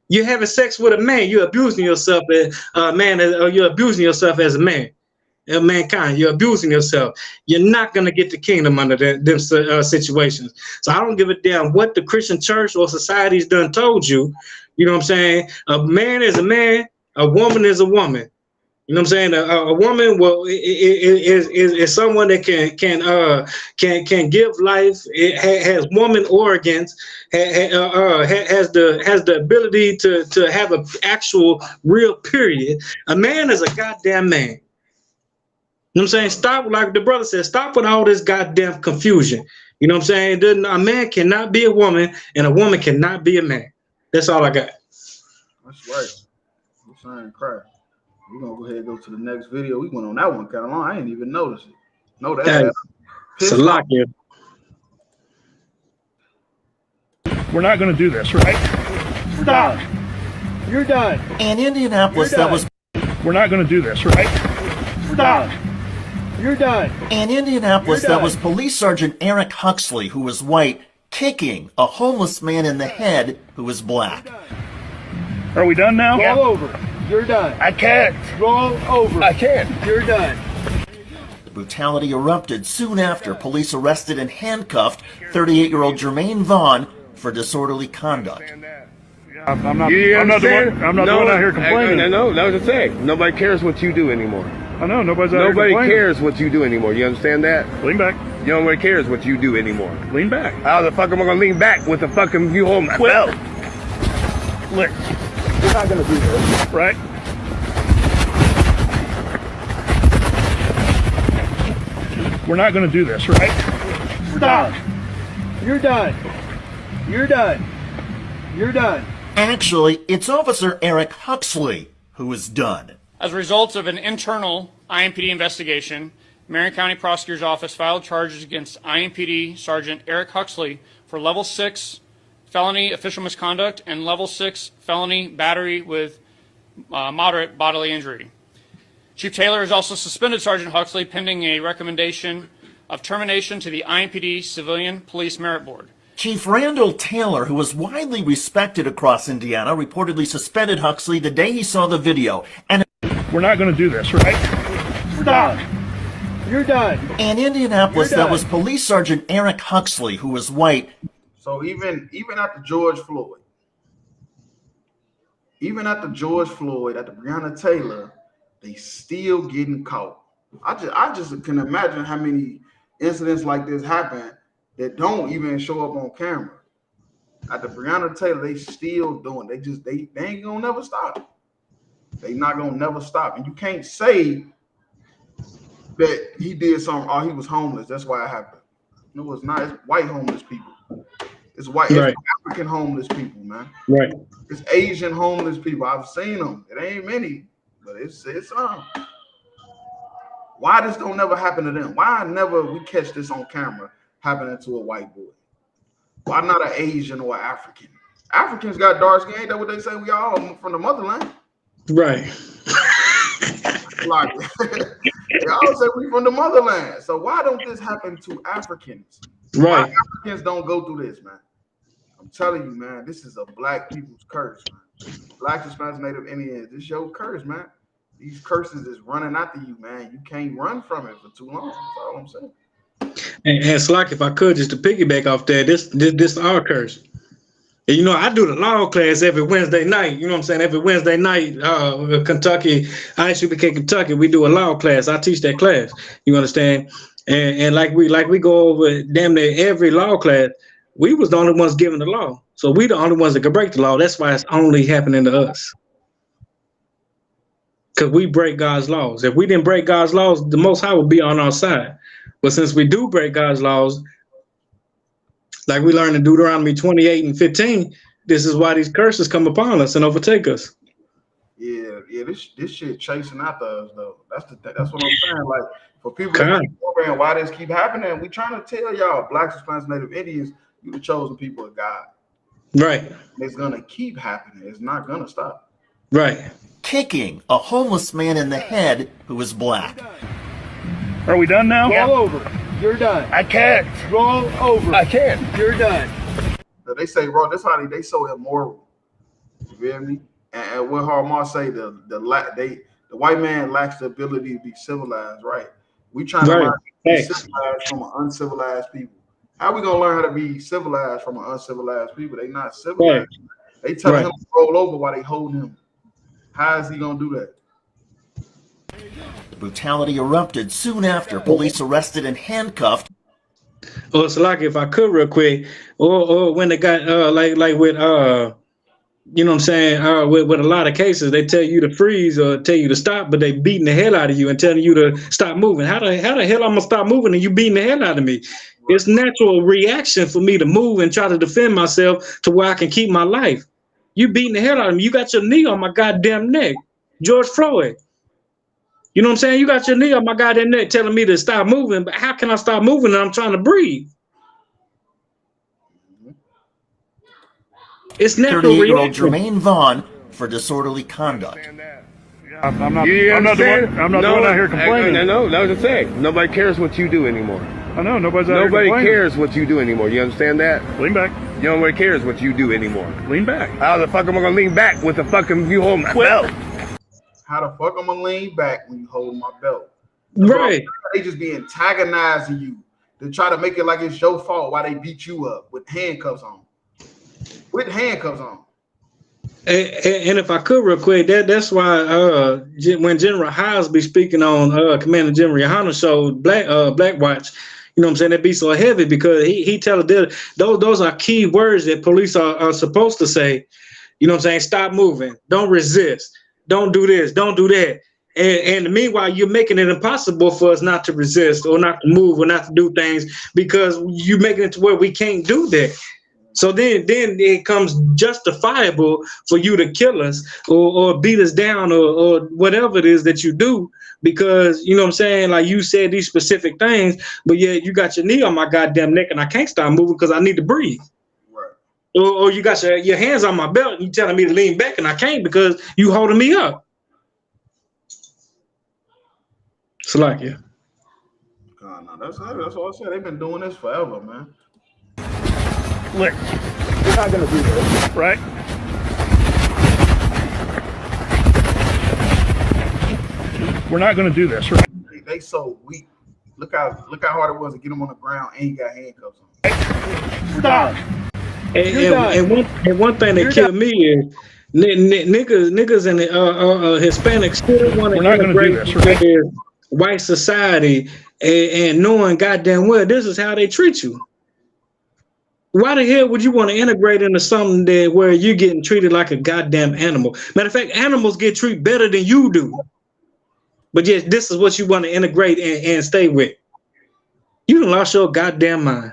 You're having sex with a man. You're abusing yourself as a man, or you're abusing yourself as a man. Mankind, you're abusing yourself. You're not going to get the kingdom under them situations. So I don't give a damn what the Christian church or society's done told you. You know what I'm saying? A man is a man. A woman is a woman. You know what I'm saying? A woman is someone that can give life. It has woman organs. Has the ability to have an actual real period. A man is a goddamn man. You know what I'm saying? Stop, like the brother said, stop with all this goddamn confusion. You know what I'm saying? A man cannot be a woman, and a woman cannot be a man. That's all I got. That's right. I'm saying crap. We're gonna go ahead and go to the next video. We went on that one kind of long. I didn't even notice it. No, that. It's a lot, yeah. We're not gonna do this, right? Stop. You're done. In Indianapolis, that was. We're not gonna do this, right? Stop. You're done. In Indianapolis, that was Police Sergeant Eric Huxley, who was white, kicking a homeless man in the head who was black. Are we done now? Roll over. You're done. I can't. Roll over. I can't. You're done. The brutality erupted soon after police arrested and handcuffed 38-year-old Jermaine Vaughn for disorderly conduct. I'm not the one out here complaining. No, that was the thing. Nobody cares what you do anymore. I know, nobody cares what you do anymore. You understand that? Lean back. Nobody cares what you do anymore. Lean back. How the fuck am I gonna lean back with the fucking you hold my belt? Look, we're not gonna do this, right? We're not gonna do this, right? Stop. You're done. You're done. You're done. Actually, it's Officer Eric Huxley who is done. As a result of an internal IMPD investigation, Marion County Prosecutor's Office filed charges against IMPD Sergeant Eric Huxley for level 6 felony official misconduct and level 6 felony battery with moderate bodily injury. Chief Taylor has also suspended Sergeant Huxley pending a recommendation of termination to the IMPD Civilian Police Merit Board. Chief Randall Taylor, who was widely respected across Indiana, reportedly suspended Huxley the day he saw the video. And we're not going to do this, right? Stop. You're done. In Indianapolis, that was Police Sergeant Eric Huxley, who was white. So even after George Floyd, after Breonna Taylor, they still getting caught. I just can imagine how many incidents like this happen that don't even show up on camera. After Breonna Taylor, they still doing. They ain't gonna never stop. They not gonna never stop. And you can't say that he did something or he was homeless. That's why it happened. No, it's not. It's white homeless people. It's white, right. It's African homeless people, man. Right. It's Asian homeless people. I've seen them. It ain't many, but it's why this don't never happen to them? Why never we catch this on camera happening to a white boy? Why not an Asian or African? Africans got dark skin. Ain't that what they say? We all from the motherland. Right. Like they all say we from the motherland. So why don't this happen to Africans? Right. Why Africans don't go through this, man? I'm telling you, man, this is a black people's curse, man. Black, Hispanic, Native Indians, this your curse, man. These curses is running after you, man. You can't run from it for too long. That's all I'm saying. And Slack, if I could, just to piggyback off that, this our curse. And, you know, I do the law class every Wednesday night. You know what I'm saying? Every Wednesday night, Kentucky, ISUPK Kentucky, we do a law class. I teach that class. You understand? And like we go over damn near every law class, we was the only ones giving the law. So we the only ones that could break the law. That's why it's only happening to us. Because we break God's laws. If we didn't break God's laws, the Most High would be on our side. But since we do break God's laws, like we learned in Deuteronomy 28:15, this is why these curses come upon us and overtake us. Yeah, this shit chasing after us though. That's what I'm saying. Like for people that keep wondering why this keep happening, we trying to tell y'all, Blacks, Hispanics, Native Indians, you the chosen people of God. Right. It's gonna keep happening. It's not gonna stop. Right. Kicking a homeless man in the head who was black. Are we done now? Roll over. You're done. I can't. Roll over. I can't. You're done. They say, bro, that's how they so immoral. You feel me? And what Harmar say, the white man lacks the ability to be civilized, right? We trying to learn how to be civilized from an uncivilized people. How we gonna learn how to be civilized from an uncivilized people? They not civilized. Right. They tell him to roll over while they hold him. How is he gonna do that? The brutality erupted soon after police arrested and handcuffed. Or it's like if I could real quick, or when they got like with you know what I'm saying, with a lot of cases they tell you to freeze or tell you to stop, but they beating the hell out of you and telling you to stop moving. How the hell I'm gonna stop moving and you beating the hell out of me? It's natural reaction for me to move and try to defend myself to where I can keep my life. You beating the hell out of me. You got your knee on my goddamn neck, George Floyd. You know what I'm saying? You got your knee on my goddamn neck telling me to stop moving, but how can I stop moving and I'm trying to breathe? It's natural 38-year-old reaction. Jermaine Vaughn for disorderly conduct. I'm not the one out here complaining. No, that was the thing. Nobody cares what you do anymore. I know, nobody's out here complaining. Nobody cares what you do anymore. You understand that? Lean back. Nobody cares what you do anymore. Lean back. How the fuck am I gonna lean back with the fucking you hold my belt? How the fuck I'm gonna lean back when you hold my belt? Right. They just be antagonizing you to try to make it like it's your fault why they beat you up with handcuffs on. With handcuffs on. And if I could real quick, that's why when General Hines be speaking on Commander General Yohana's show, Black Watch, you know what I'm saying, that be so heavy because he tell those are key words that police are supposed to say. You know what I'm saying? Stop moving. Don't resist. Don't do this. Don't do that. And meanwhile, you're making it impossible for us not to resist or not to move or not to do things because you're making it to where we can't do that. So then it comes justifiable for you to kill us or beat us down or whatever it is that you do because, you know what I'm saying, like you said these specific things, but yeah, you got your knee on my goddamn neck and I can't stop moving because I need to breathe. Right. Or you got your hands on my belt and you telling me to lean back and I can't because you holding me up. It's like, yeah. No, that's what I said. They've been doing this forever, man. Look, you're not gonna do this, right? We're not gonna do this, right? They so weak. Look how hard it was to get them on the ground and he got handcuffs on. Stop. And one thing that killed me is niggas and Hispanics still want to integrate into white society and knowing goddamn well this is how they treat you. Why the hell would you want to integrate into something that where you're getting treated like a goddamn animal? Matter of fact, animals get treated better than you do. But yes, this is what you want to integrate and stay with. You done lost your goddamn mind.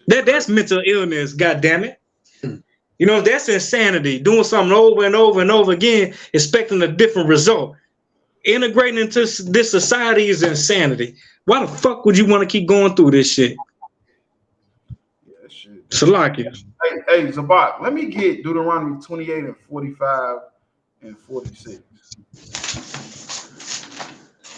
That's mental illness, goddamn it. You know, that's insanity. Doing something over and over and over again, expecting a different result. Integrating into this society is insanity. Why the fuck would you want to keep going through this shit? Salakia. Hey, Zabak, let me get Deuteronomy 28 and 45 and 46.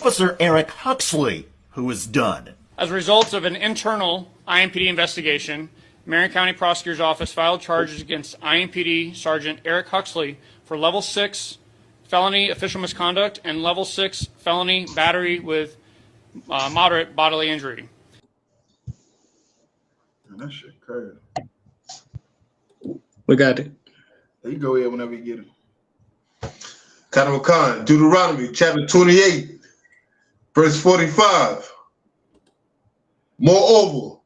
Officer Eric Huxley, who is done. As a result of an internal IMPD investigation, Marion County Prosecutor's Office filed charges against IMPD Sergeant Eric Huxley for level 6 felony official misconduct and level 6 felony battery with moderate bodily injury. That shit crazy. We got it. There you go ahead whenever you get it. Khan Khan, Deuteronomy chapter 28, verse 45. Moreover,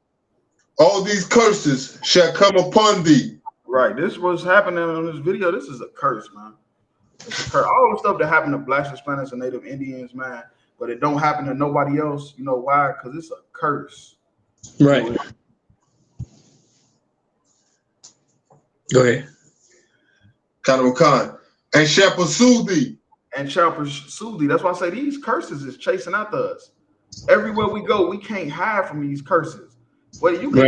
all these curses shall come upon thee. Right. This was happening on this video. This is a curse, man. It's a curse. All the stuff that happened to blacks, Hispanics, and Native Indians, man, but it don't happen to nobody else. You know why? Because it's a curse. Right. Go ahead. Khan, and shall pursue thee. And shall pursue thee. That's why I say these curses is chasing after us. Everywhere we go, we can't hide from these curses. Well, you can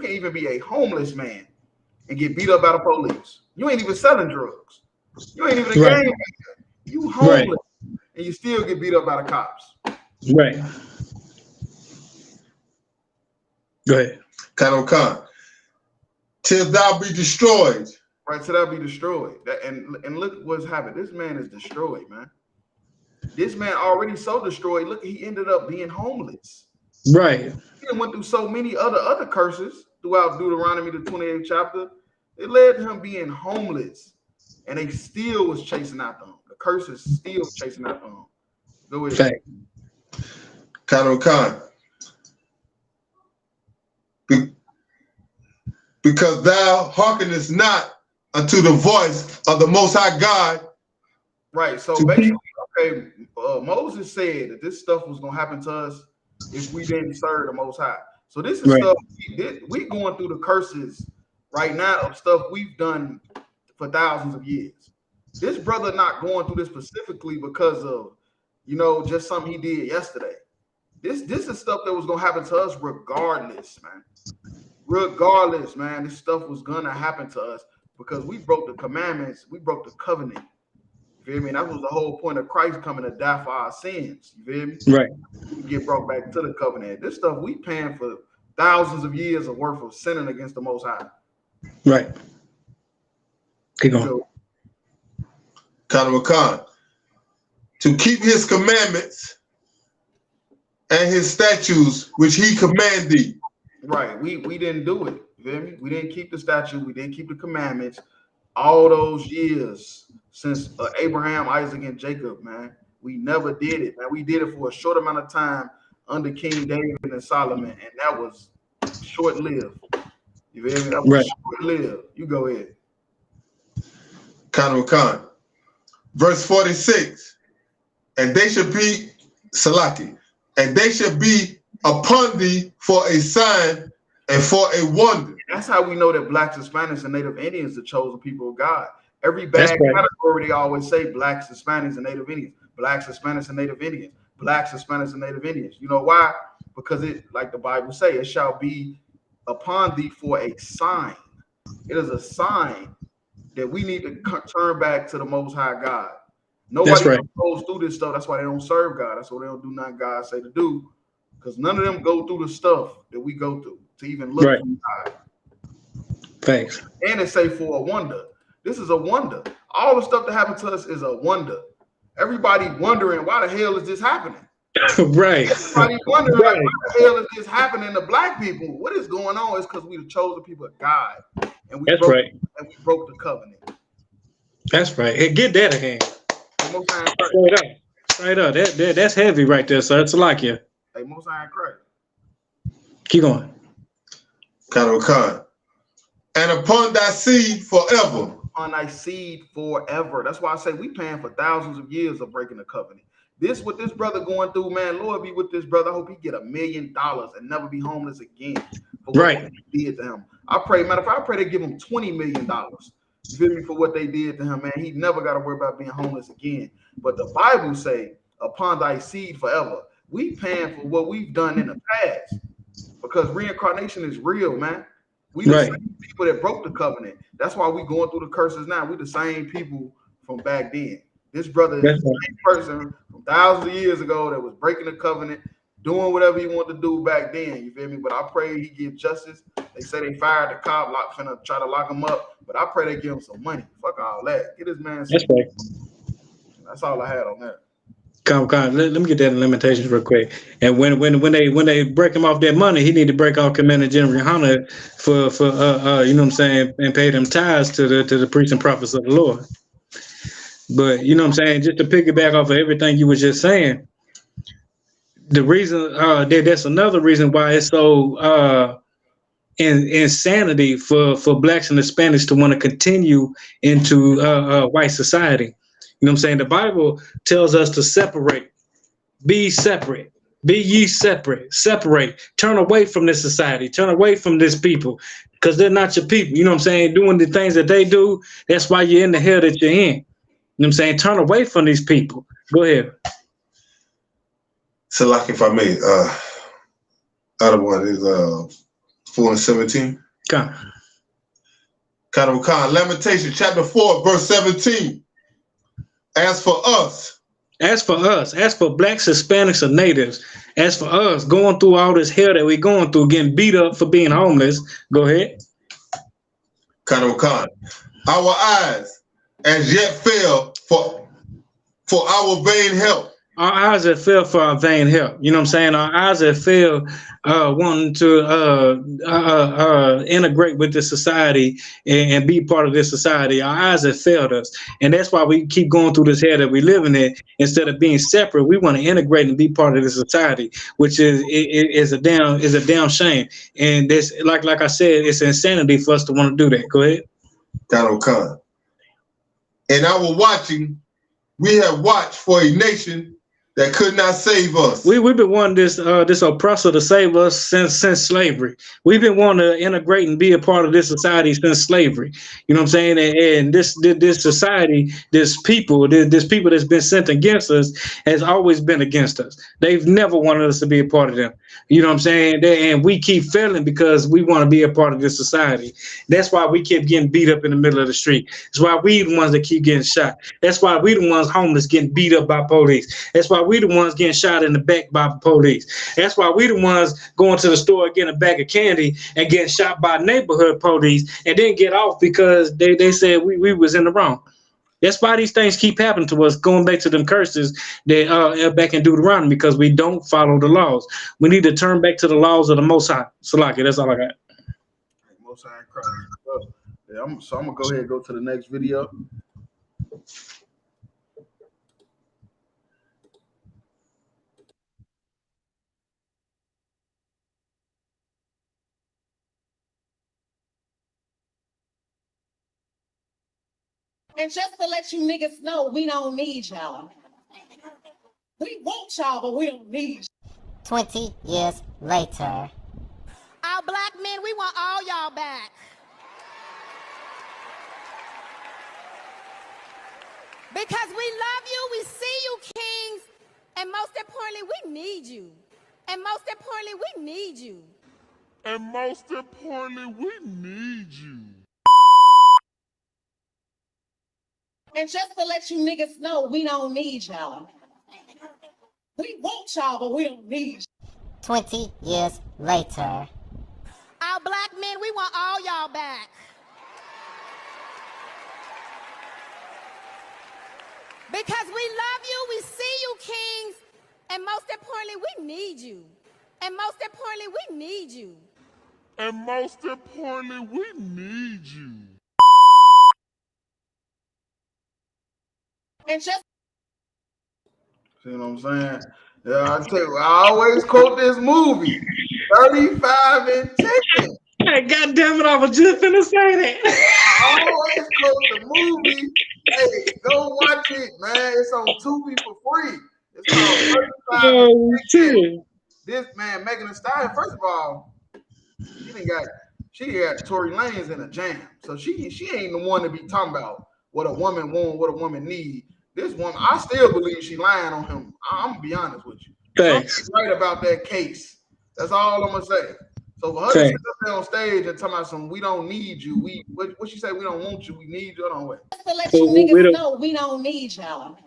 even be a homeless man and get beat up by the police. You ain't even selling drugs. You ain't even a gang. You homeless and you still get beat up by the cops. Right. Go ahead. Khan. Till thou be destroyed. Right, till thou be destroyed. And look what's happened. This man is destroyed, man. This man already so destroyed. Look, he ended up being homeless. Right. He went through so many other curses throughout Deuteronomy, the 28th chapter. It led to him being homeless. And they still was chasing after him. The curse is still chasing after him. Go ahead. Fact. Khan Khan. Because thou hearkenest not unto the voice of the Most High God. Right. So basically, okay, Moses said that this stuff was gonna happen to us if we didn't serve the Most High. So this is stuff we going through the curses right now of stuff we've done for thousands of years. This brother not going through this specifically because of, you know, just something he did yesterday. This is stuff that was gonna happen to us regardless, man. Regardless, man, this stuff was gonna happen to us because we broke the commandments, we broke the covenant. You feel me? That was the whole point of Christ coming to die for our sins. You feel me? Right. We get brought back to the covenant. This stuff we paying for thousands of years of worth of sinning against the Most High. Right. Keep going. Khan. To keep his commandments and his statutes which he command thee. Right. We didn't do it. You feel me? We didn't keep the statute. We didn't keep the commandments all those years since Abraham, Isaac, and Jacob, man. We never did it, man. We did it for a short amount of time under King David and Solomon, and that was short-lived. You feel me? That was short-lived. You go ahead. Khan. Verse 46. And they should be Salaki, and they should be upon thee for a sign and for a wonder. That's how we know that blacks, Hispanics, and Native Indians are the chosen people of God. Every bad category, they always say blacks, Hispanics, and Native Indians. Blacks, Hispanics, and Native Indians. Blacks, Hispanics, and Native Indians. You know why? Because it, like the Bible say, it shall be upon thee for a sign. It is a sign that we need to turn back to the Most High God. Nobody goes through this stuff. That's why they don't serve God. That's why they don't do nothing God say to do. Because none of them go through the stuff that we go through to even look at God. Thanks. And they say for a wonder. This is a wonder. All the stuff that happened to us is a wonder. Everybody wondering why the hell is this happening? Right. Everybody wondering like, why the hell is this happening to black people? What is going on? It's because we the chosen people of God. And we broke the covenant. That's right. Hey, get that again. Straight up. That's heavy right there, sir. It's like you. Hey, Most High Christ. Keep going. Khan. And upon thy seed forever. On thy seed forever. That's why I say we paying for thousands of years of breaking the covenant. This what this brother going through, man. Lord be with this brother. I hope he get $1 million and never be homeless again. For what they did to him. I pray, matter of fact, I pray they give him $20 million. You feel me? For what they did to him, man. He never got to worry about being homeless again. But the Bible say, upon thy seed forever. We paying for what we've done in the past. Because reincarnation is real, man. We the same people that broke the covenant. That's why we going through the curses now. We the same people from back then. This brother is the same person from thousands of years ago that was breaking the covenant, doing whatever he wanted to do back then. You feel me? But I pray he get justice. They say they fired the cop, finna try to lock him up. But I pray they give him some money. Fuck all that. Get this man some money. That's all I had on that. Come. Let me get that in limitations real quick. And when they break him off that money, he need to break off Commander General Hunter for you know what I'm saying, and pay them tithes to the priests and prophets of the Lord. But you know what I'm saying, just to piggyback off of everything you were just saying, the reason that's another reason why it's so insanity for blacks and Hispanics to want to continue into white society. You know what I'm saying? The Bible tells us to separate, be separate, be ye separate, turn away from this society, turn away from this people, because they're not your people. You know what I'm saying? Doing the things that they do, that's why you're in the hell that you're in. You know what I'm saying? Turn away from these people. Go ahead. So, like, if I may, other one is 4 and 17. Khan, Lamentation chapter 4, verse 17. As for blacks, Hispanics, and natives, as for us going through all this hell that we're going through, getting beat up for being homeless, go ahead. Khan. Our eyes as yet fail for our vain help. our eyes that fell for our vain help. You know what I'm saying? Our eyes that fell wanting to integrate with this society and be part of this society. Our eyes have failed us. And that's why we keep going through this hell that we live in it. Instead of being separate, we want to integrate and be part of this society, which is a damn shame. And this, like I said, it's insanity for us to want to do that. Go ahead. Donald Khan. And I was watching, we have watched for a nation that could not save us. We've been wanting this oppressor to save us since slavery. We've been wanting to integrate and be a part of this society since slavery. You know what I'm saying? And this society, this people that's been sent against us has always been against us. They've never wanted us to be a part of them. You know what I'm saying? And we keep failing because we want to be a part of this society. That's why we keep getting beat up in the middle of the street. That's why we the ones that keep getting shot. That's why we the ones homeless getting beat up by police. That's why we the ones getting shot in the back by the police. That's why we the ones going to the store getting a bag of candy and getting shot by neighborhood police and then get off because they said we was in the wrong. That's why these things keep happening to us, going back to them curses that back in Deuteronomy, because we don't follow the laws. We need to turn back to the laws of the Most High. Salaki, that's all I got. Most High Christ. Yeah, I'm gonna go ahead and go to the next video. And just to let you niggas know, we don't need y'all. We want y'all, but we don't need you. 20 years later. Our black men, we want all y'all back. Because we love you, we see you, kings, and most importantly, we need you. And most importantly, we need you. And most importantly, we need you. And just to let you niggas know, we don't need y'all. We want y'all, but we don't need you. 20 years later. Our black men, we want all y'all back. Because we love you, we see you, kings, and most importantly, we need you. And most importantly, we need you. And most importantly, we need you. And just see what I'm saying? Yeah, I tell you, I always quote this movie, 35 and Taken. Hey, God damn it, I was just finna say that. I always quote the movie. Hey, go watch it, man. It's on Tubi for free. It's called 35 and Taken. This man, Megan Thee Stallion, first of all, she got Tory Lanez in a jam. So she ain't the one to be talking about what a woman want, what a woman need. This woman, I still believe she lying on him. I'm gonna be honest with you. Thanks. Right about that case. That's all I'm gonna say. So for her to sit up there on stage and talking about some, we don't need you. What she say? We don't want you. We need you. Don't wait. to let you niggas know, we don't need y'all.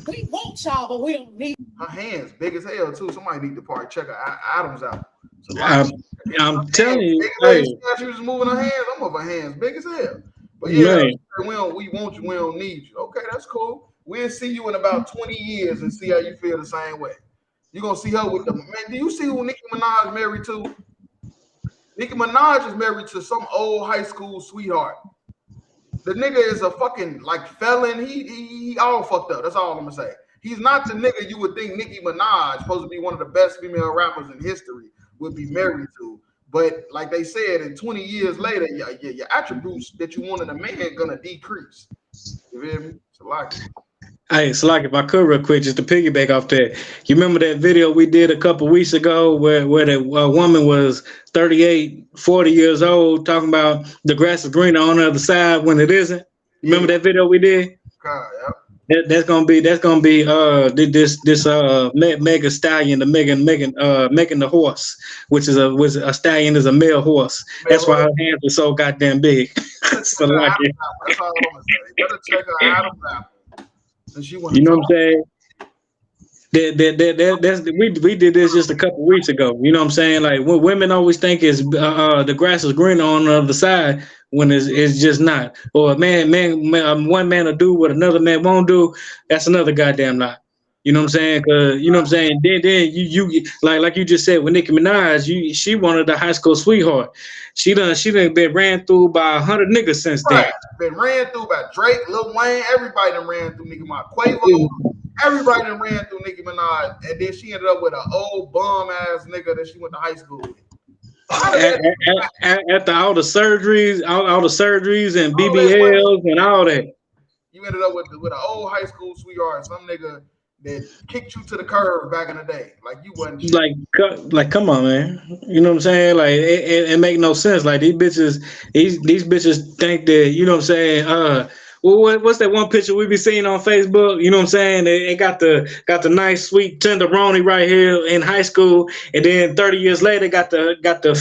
We want y'all, but we don't need. Her hands big as hell too. Somebody need to probably check her Adams out. So I'm telling you, she was moving her hands. I'm of her hands big as hell. But yeah, we want you. We don't need you. Okay, that's cool. We'll see you in about 20 years and see how you feel the same way. You're gonna see her with the man. Do you see who Nicki Minaj married to? Nicki Minaj is married to some old high school sweetheart. The nigga is a fucking like felon. He all fucked up. That's all I'm gonna say. He's not the nigga you would think Nicki Minaj, supposed to be one of the best female rappers in history, would be married to. But like they said, in 20 years later, your attributes that you want in a man gonna decrease. You feel me? So like. Hey, Salaki, if I could real quick, just to piggyback off that, you remember that video we did a couple weeks ago where the woman was 38, 40 years old talking about the grass is greener on the other side when it isn't? Remember that video we did? That's gonna be this mega stallion, the Megan the horse, which is a stallion is a male horse. That's why her hands are so goddamn big. So like it. That's all I'm gonna say. You better check her Adam's apple. You know what I'm saying? We did this just a couple weeks ago. You know what I'm saying? Like when women always think is the grass is greener on the other side when it's just not. Or one man will do what another man won't do. That's another goddamn lie. You know what I'm saying? Cause you know what I'm saying. Then you like you just said with Nicki Minaj, she wanted the high school sweetheart. She done been ran through by 100 niggas since then. Right. Been ran through by Drake, Lil Wayne, everybody done ran through Nicki Minaj. Quavo, everybody done ran through Nicki Minaj, and then she ended up with an old bum ass nigga that she went to high school with. After all the surgeries, all the surgeries and BBLs and all that. You ended up with an old high school sweetheart, some nigga that kicked you to the curb back in the day. Like you wasn't like come on, man. You know what I'm saying? Like it make no sense. Like these bitches think that, you know what I'm saying, well, what's that one picture we be seeing on Facebook? You know what I'm saying? They got the nice sweet tenderoni right here in high school, and then 30 years later got the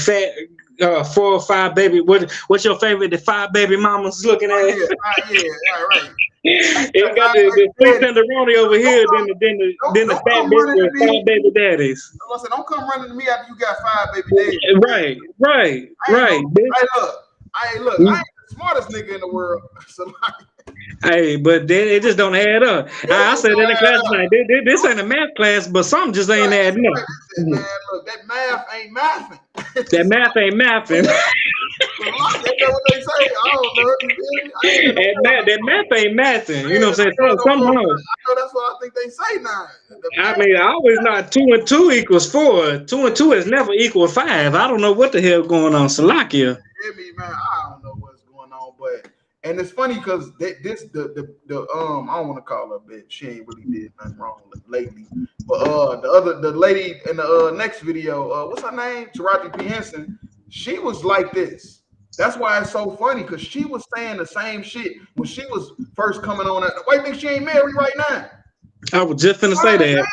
fat 4 or 5 baby. What's your favorite? The 5 baby mamas looking at? Yeah, right. It got the sweet tenderoni over here, then the fat bitch with 5 baby daddies. I said, don't come running to me after you got 5 baby daddies. Right. I ain't the smartest nigga in the world. So hey, but it just don't add up. I said in the class tonight, this ain't a math class, but something just ain't adding up. Man, look, that math ain't mathing. That math ain't mathing. That's what they say. I don't know. That math ain't mathing. You know what I'm saying? Somehow. I know that's what I think they say now. I mean, I always not 2 and 2 equals 4. 2 and 2 has never equaled 5. I don't know what the hell going on, Salakia. Hear me, man. I don't know what's going on, but and it's funny because the I don't want to call her a bitch. She ain't really did nothing wrong lately. But the lady in the next video, what's her name? Taraji P. Henson. She was like this. That's why it's so funny, because she was saying the same shit when she was first coming on. Why you think she ain't married right now? I was just finna say that.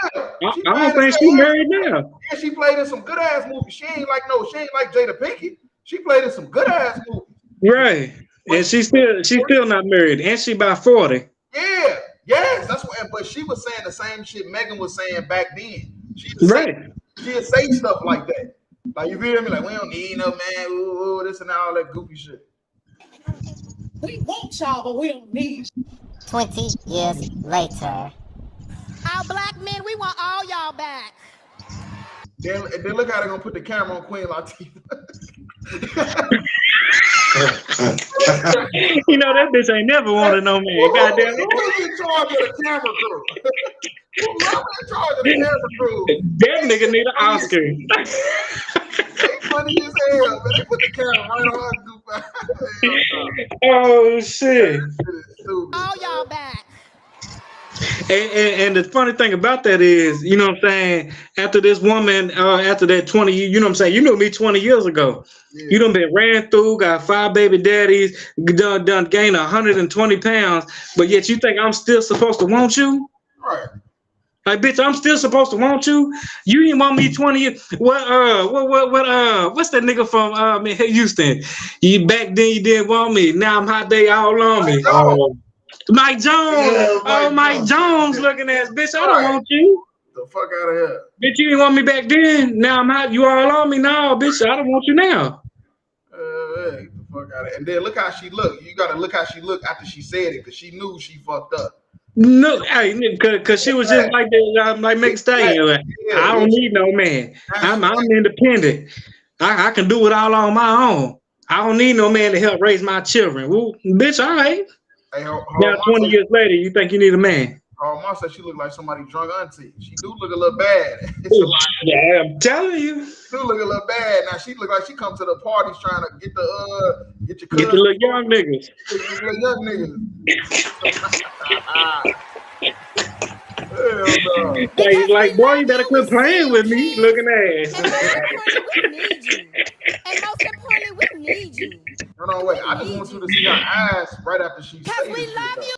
I don't think she's married now. Yeah, she played in some good ass movies. She ain't like Jada Pinkett. She played in some good ass movies. Right. And she's still not married. And she about 40. Yeah. Yes. That's what. But she was saying the same shit Megan was saying back then. She'd say stuff like that. Like, you feel me? Like, we don't need no man. Ooh, this and all that goofy shit. We want y'all, but we don't need. 20 years later. Our black men, we want all y'all back. Then look how they're gonna put the camera on Queen Latifah. You know that bitch ain't never wanted no man. Goddamn. Who's in charge of the camera crew? Who's in charge of the camera crew? That nigga need an Oscar. They funny as hell, man. They put the camera right on her. Oh shit. All y'all back. And the funny thing about that is, you know what I'm saying, after this woman, after that 20, you know what I'm saying, you knew me 20 years ago. Yeah. You done been ran through, got 5 baby daddies, done gained 120 pounds, but yet you think I'm still supposed to want you? Right. Like, bitch, I'm still supposed to want you? You didn't want me 20 years. What's that nigga from Houston? You back then you didn't want me. Now I'm hot, they all on me. Mike Jones. Yeah, Mike Jones looking ass bitch. I don't want you. The fuck out of here. Bitch, you didn't want me back then. Now I'm hot. You all on me now, bitch. I don't want you now. Hey, the fuck out of here. And then look how she looked. You gotta look how she looked after she said it, because she knew she fucked up. No, hey, cause she was just like that, like Megan Stallion. Like, I don't need no man. I'm independent. I can do it all on my own. I don't need no man to help raise my children. Well, bitch, all right. Hey, now 20 years later, you think you need a man? Her mom said she looked like somebody drunk auntie. She do look a little bad. Yeah, I'm telling you. She do look a little bad. Now she look like she come to the parties trying to get the little young niggas. Get the little young niggas. Like, boy, you better quit playing with me, looking ass. We need you. And most importantly, we need you. No, wait. I just want you to see her eyes right after she said it. Because we love you.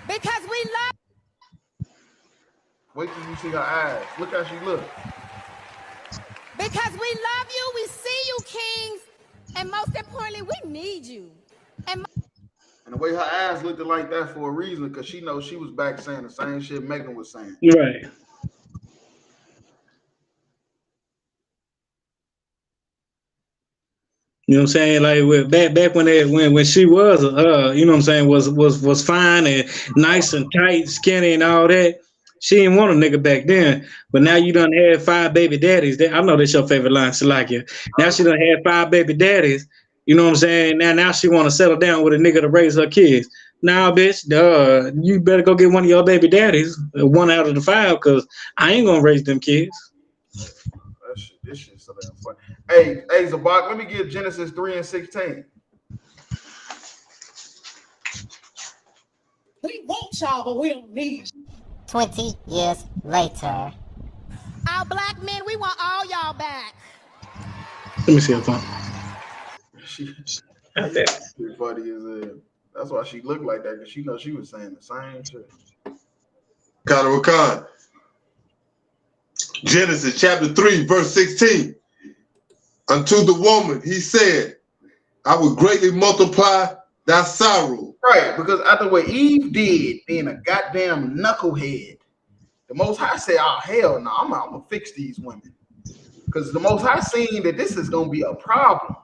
Because we love. Wait till you see her eyes. Look how she look. Because we love you, we see you, kings, and most importantly, we need you. And the way her eyes looked like that for a reason, because she knows she was back saying the same shit Megan was saying. Right. You know what I'm saying? Like back when she was you know what I'm saying, was fine and nice and tight, skinny and all that. She didn't want a nigga back then, but now you done had 5 baby daddies. I know that's your favorite line, Salakia. Now she done had 5 baby daddies. You know what I'm saying? Now she want to settle down with a nigga to raise her kids. Now, bitch, you better go get one of your baby daddies, 1 out of the 5, because I ain't gonna raise them kids. This shit's so damn funny. Hey, Zabak, let me get Genesis 3:16. We want y'all, but we don't need you. 20 years later. Our black men, we want all y'all back. Let me see her phone. She's funny as hell. That's why she looked like that, because she knows she was saying the same shit. Khan. Genesis chapter 3, verse 16. Unto the woman, he said, I will greatly multiply thy sorrow. Right, because after what Eve did, being a goddamn knucklehead, the Most High said, oh, hell no, I'm going to fix these women. Because the Most High seen that this is going to be a problem.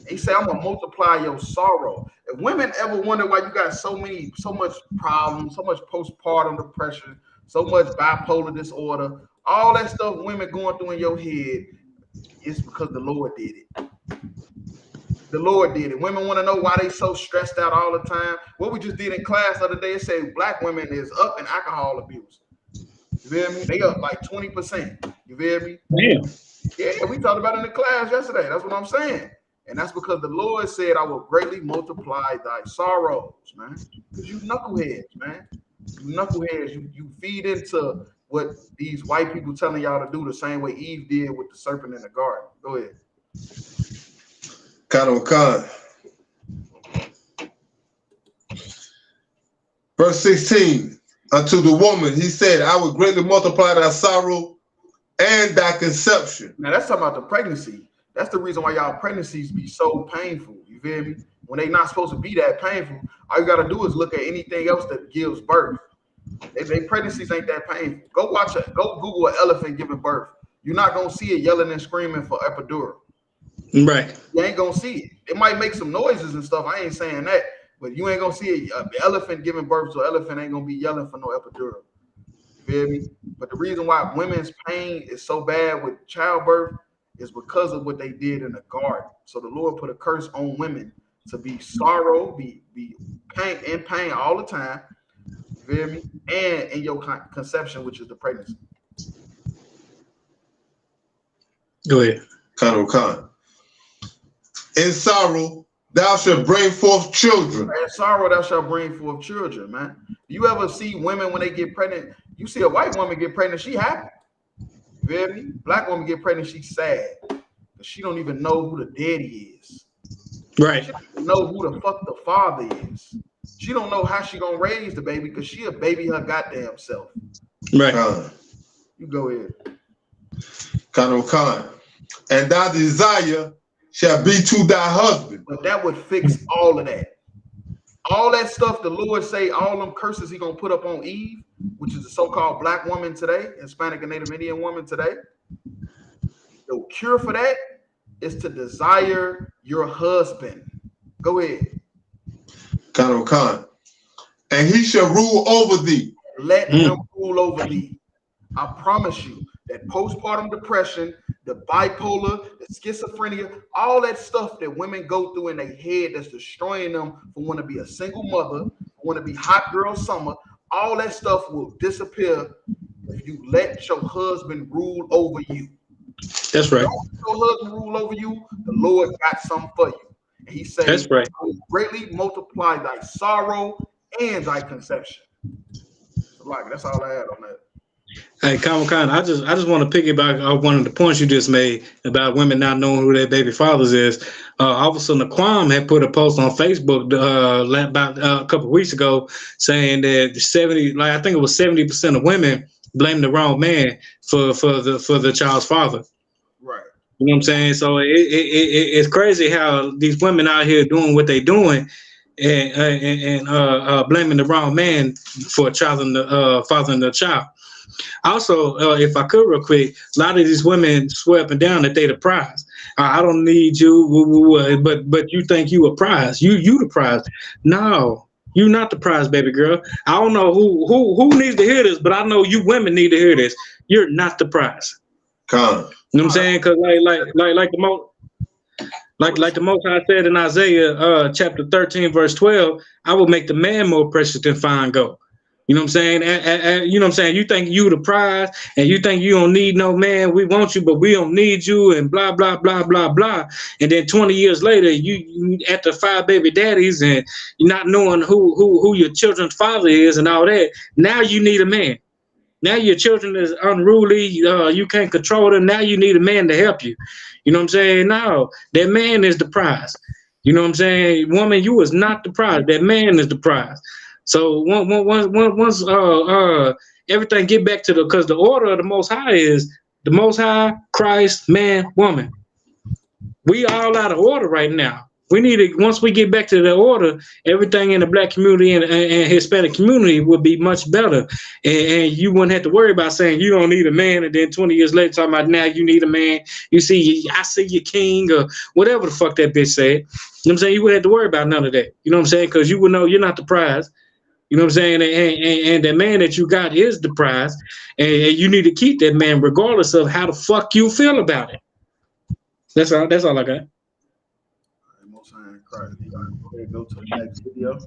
He said, I'm going to multiply your sorrow. If women ever wonder why you got so much problems, so much postpartum depression, so much bipolar disorder, all that stuff women going through in your head, it's because the Lord did it. The Lord did it. Women want to know why they so stressed out all the time. What we just did in class the other day, it said black women is up in alcohol abuse. You feel me? They up like 20%. You feel me? Damn. Yeah, we talked about it in the class yesterday. That's what I'm saying. And that's because the Lord said, I will greatly multiply thy sorrows, man. Because you knuckleheads, man. You knuckleheads. You feed into what these white people telling y'all to do the same way Eve did with the serpent in the garden. Go ahead. Khan. Verse 16. Unto the woman, he said, I will greatly multiply thy sorrow and thy conception. Now that's talking about the pregnancy. That's the reason why y'all pregnancies be so painful. You feel me? When they not supposed to be that painful, all you gotta do is look at anything else that gives birth. They pregnancies ain't that painful. Go Google an elephant giving birth. You're not gonna see it yelling and screaming for epidural. Right. You ain't gonna see it. It might make some noises and stuff. I ain't saying that, but you ain't gonna see an elephant giving birth, so elephant ain't gonna be yelling for no epidural. You feel me? But the reason why women's pain is so bad with childbirth is because of what they did in the garden. So the Lord put a curse on women to be sorrow, be pain all the time. You feel me? And in your conception, which is the pregnancy. Go ahead. Khan. In sorrow, thou shalt bring forth children. In sorrow, thou shalt bring forth children, man. You ever see women when they get pregnant? You see a white woman get pregnant, she happy. You feel me? Black woman get pregnant, she's sad. Because she don't even know who the daddy is. Right. She don't know who the fuck the father is. She don't know how she gonna raise the baby because she a baby her goddamn self. Right. You go ahead. Khan. And thy desire shall be to thy husband. But that would fix all of that. All that stuff the Lord say, all them curses he gonna put up on Eve, which is the so-called black woman today, Hispanic and Native Indian woman today. The cure for that is to desire your husband. Go ahead. Khan. And he shall rule over thee. Let him rule over thee. I promise you that postpartum depression, the bipolar, the schizophrenia, all that stuff that women go through in their head that's destroying them for want to be a single mother, want to be hot girl summer, all that stuff will disappear if you let your husband rule over you. That's right. If your husband rule over you, the Lord got something for you. And he said, that's right. I will greatly multiply thy sorrow and thy conception. So like, that's all I had on that. Hey, Khan, I just want to piggyback off one of the points you just made about women not knowing who their baby fathers is. Officer Naquam had put a post on Facebook about a couple of weeks ago saying that 70% of women blame the wrong man for the child's father. Right. You know what I'm saying? So it's crazy how these women out here doing what they're doing and blaming the wrong man for a child and fathering the child. Also, if I could real quick, a lot of these women swear up and down that they the prize. I don't need you, but you think you a prize. You the prize. No, You not the prize, baby girl. I don't know who needs to hear this, but I know you women need to hear this. You're not the prize. Come. You know what I'm saying? Because like the Most High said in Isaiah chapter 13 verse 12, I will make the man more precious than fine gold. You know what I'm saying? You know what I'm saying? You think you the prize and you think you don't need no man. We want you, but we don't need you and blah, blah, blah, blah, blah. And then 20 years later, you at the 5 baby daddies and you're not knowing who your children's father is and all that. Now you need a man. Now your children is unruly. You can't control them. Now you need a man to help you. You know what I'm saying? No, that man is the prize. You know what I'm saying? Woman, you is not the prize. That man is the prize. So once everything get back to because the order of the Most High is the Most High, Christ, man, woman. We all out of order right now. We need to, once we get back to the order, everything in the black community and Hispanic community would be much better. And you wouldn't have to worry about saying you don't need a man. And then 20 years later, talking about now you need a man. You see, I see you king or whatever the fuck that bitch said. You know what I'm saying? You wouldn't have to worry about none of that. You know what I'm saying? Because you would know you're not the prize. You know what I'm saying? And the man that you got is the prize. And you need to keep that man regardless of how the fuck you feel about it. That's all I got. Most High in Christ. Go to the next video.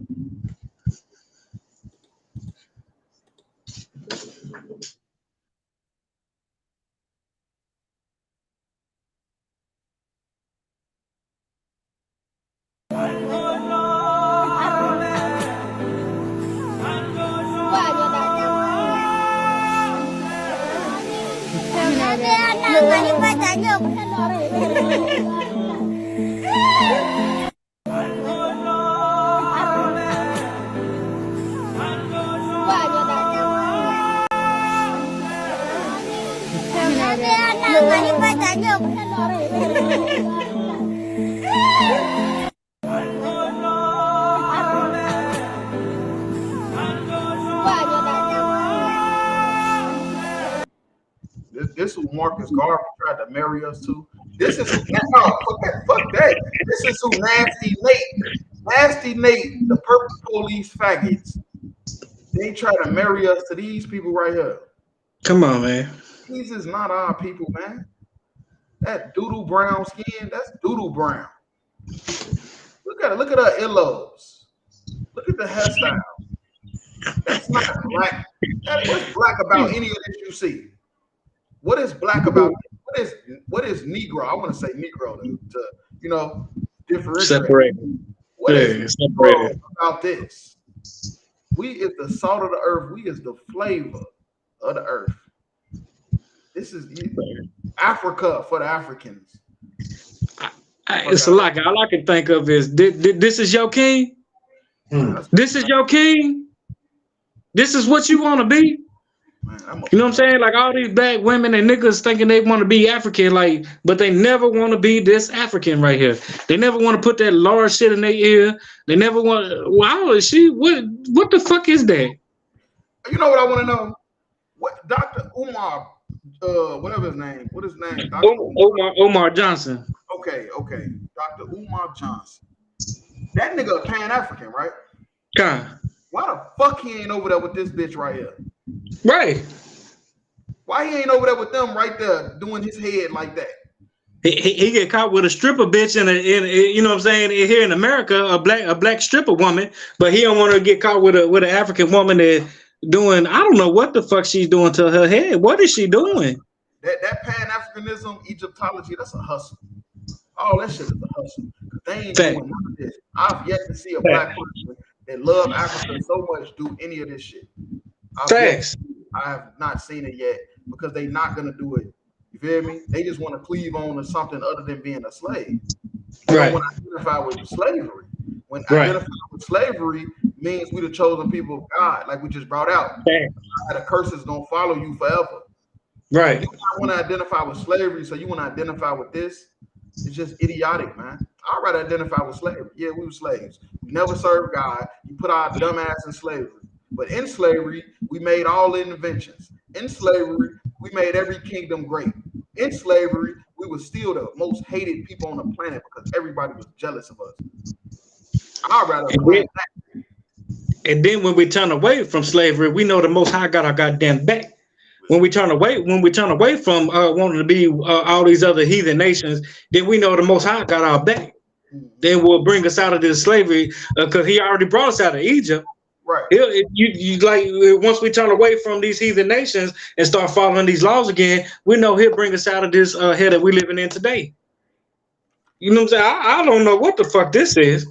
This is who Marcus Garvey tried to marry us to. This is fuck that. This is who Nasty Nate, the purple police faggots. They try to marry us to these people right here. Come on, man. These is not our people, man. That doodle brown skin, that's doodle brown. Look at her earlobes. Look at the hairstyle. That's not black. What's black about any of this you see? What is black about this? What is Negro? I want to say Negro to differentiate. Separate. What is Negro about this? We is the salt of the earth. We is the flavor of the earth. This is Africa for the Africans. It's a lot. All I can think of is this is your king. This is your king. This is what you want to be. You know what I'm saying? Like all these black women and niggas thinking they want to be African, like, but they never want to be this African right here. They never want to put that large shit in their ear. They never want. Wow, is she? What the fuck is that? You know what I want to know? What Dr. Umar, whatever his name. What is his name? Omar Johnson. Okay. Dr. Umar Johnson. That nigga Pan-African, right? God. Why the fuck he ain't over there with this bitch right here? Right. Why he ain't over there with them right there doing his head like that? He get caught with a stripper bitch in you know what I'm saying, here in America, a black stripper woman, but he don't want to get caught with an African woman that doing, I don't know what the fuck she's doing to her head. What is she doing? That Pan-Africanism, Egyptology, that's a hustle. All that shit is a hustle. They ain't doing none of this. I've yet to see a black person that love Africa so much do any of this shit. I have not seen it yet because they not gonna do it. You feel me? They just want to cleave on to something other than being a slave. They don't want to identify with slavery. When identifying with slavery means we the chosen people of God, like we just brought out. The curse is gonna follow you forever. Right. You want to identify with slavery, so you want to identify with this. It's just idiotic, man. I'd rather identify with slavery. Yeah, we were slaves. We never served God. You put our dumb ass in slavery. But in slavery, we made all the inventions. In slavery, we made every kingdom great. In slavery, we were still the most hated people on the planet because everybody was jealous of us. I'd rather blame that. And then when we turn away from slavery, we know the Most High got our goddamn back. When we turn away from wanting to be all these other heathen nations, then we know the Most High got our back. Then will bring us out of this slavery because He already brought us out of Egypt. Right. You like once we turn away from these heathen nations and start following these laws again, we know He'll bring us out of this hell that we're living in today. You know what I'm saying? I don't know what the fuck this is.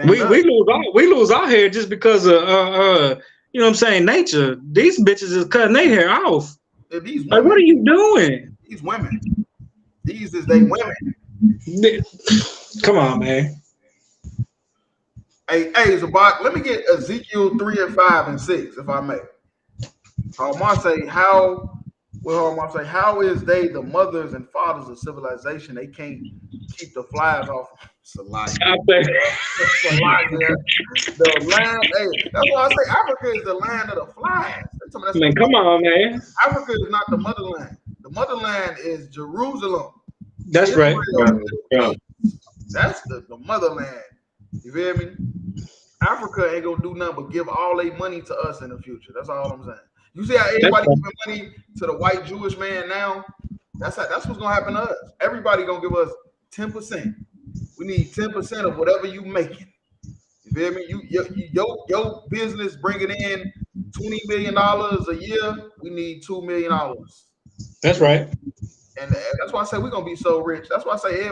We lose our hair just because of you know what I'm saying, nature. These bitches is cutting their hair off. These women, like, what are you doing? These women. These is they women. Come on, man. Hey, Zabak, let me get Ezekiel 3:5-6, if I may. Harmon say, how is they the mothers and fathers of civilization? They can't keep the flies off. The land. Hey, that's why I say Africa is the land of the flies. Man, come on, man. Africa is not the motherland. The motherland is Jerusalem. That's right. That's the motherland. You feel me? Africa ain't gonna do nothing but give all their money to us in the future. That's all I'm saying. You see how everybody giving money to the white Jewish man now? That's what's gonna happen to us. Everybody gonna give us 10%. We need 10% of whatever you making. You feel me? Your business bringing in $20 million a year. We need $2 million. That's right. And that's why I say we're gonna be so rich. That's why I say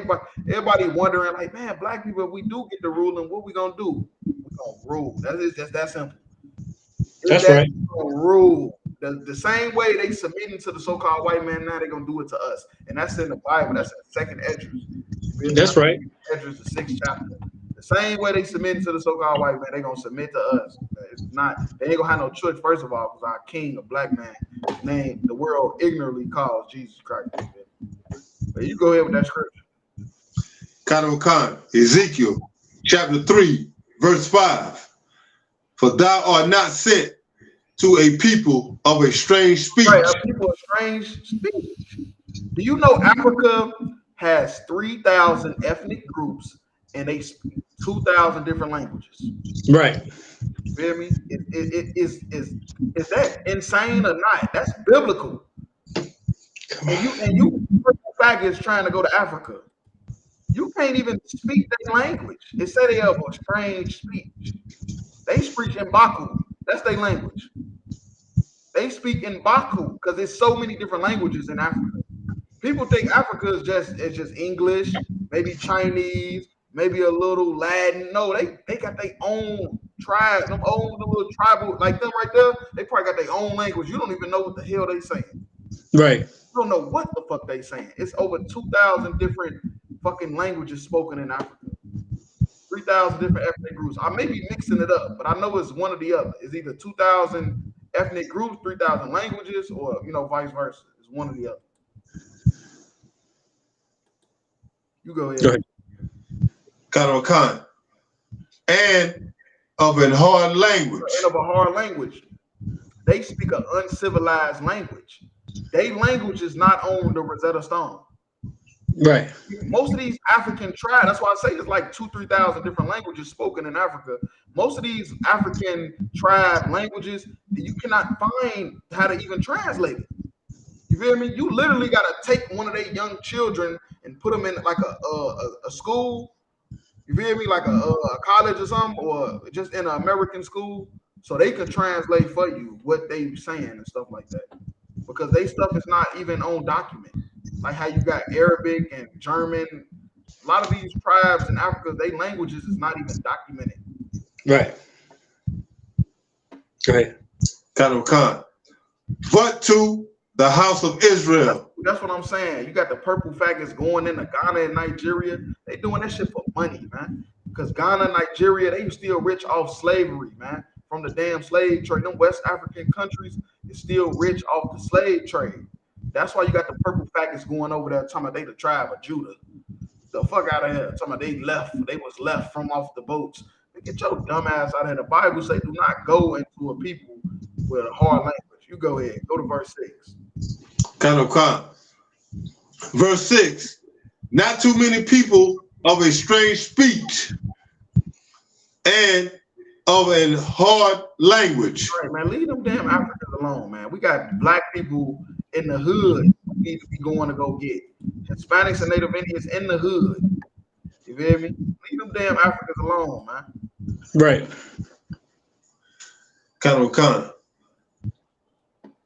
everybody wondering, like, man, black people, if we do get the ruling, what we gonna do? We're gonna rule. That's that simple. That's right. Rule. The same way they submitting to the so-called white man, now they're gonna do it to us. And that's in the Bible. That's in Second Esdras. That's right. Esdras, the 6th chapter. The same way they submitting to the so-called white man, they're gonna submit to us. It's not, they ain't gonna have no choice, first of all, because our king, a black man, name the world ignorantly calls Jesus Christ. But you go ahead with that scripture. Khan, Ezekiel chapter 3:5. For thou art not sent to a people of a strange speech. Right, a people of strange speech. Do you know Africa has 3,000 ethnic groups and they speak 2,000 different languages? Right. You feel me? Is that insane or not? That's biblical. And you faggots trying to go to Africa. You can't even speak their language. They say they have a strange speech. They speak in Baku. That's their language. They speak in Baku because there's so many different languages in Africa. People think Africa is just English, maybe Chinese, maybe a little Latin. No, they got their own tribe, them own little tribal, like them right there. They probably got their own language. You don't even know what the hell they saying. Right. You don't know what the fuck they saying. It's over 2,000 different fucking languages spoken in Africa. 3,000 different ethnic groups. I may be mixing it up, but I know it's one or the other. It's either 2,000 ethnic groups, 3,000 languages, or vice versa. It's one or the other. You go ahead. Khan. And of a hard language. And of a hard language. They speak an uncivilized language. Their language is not on the Rosetta Stone. Right. Most of these African tribes, that's why I say it's like 2,000-3,000 different languages spoken in Africa. Most of these African tribe languages, you cannot find how to even translate it. You feel me? You literally got to take one of their young children and put them in like a school. You feel me? Like a college or something, or just in an American school, so they can translate for you what they saying and stuff like that. Because they stuff is not even on document. Like how you got Arabic and German. A lot of these tribes in Africa, their languages is not even documented. Right. Go ahead. Khan. But to the house of Israel. That's what I'm saying. You got the purple faggots going into Ghana and Nigeria. They doing that shit for money, man. Because Ghana, Nigeria, they still rich off slavery, man. From the damn slave trade. Them West African countries is still rich off the slave trade. That's why you got the purple faggots going over there talking about they the tribe of Judah. The fuck out of here. Talking about they was left from off the boats. Get your dumb ass out of here. The Bible say do not go into a people with a hard language. You go ahead. Go to verse 6. Khan. Verse 6. Not too many people of a strange speech and of a hard language. Right, man. Leave them damn Africans alone, man. We got black people in the hood who need to be going to go get. Hispanics and Native Indians in the hood. You feel me? Leave them damn Africans alone, man. Right. Kind.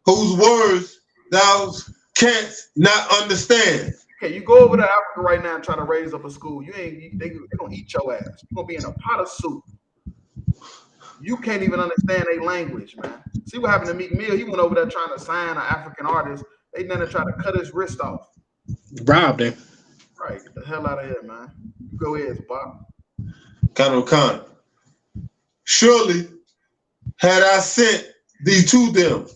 Whose words thou canst not understand. Okay, you go over to Africa right now and try to raise up a school. They gonna eat your ass. You're gonna be in a pot of soup. You can't even understand their language, man. See what happened to Meek Mill? He went over there trying to sign an African artist. They then tried to cut his wrist off. Robbed him. Right, get the hell out of here, man. Go ahead, Bob. Khan. Surely had I sent thee to them,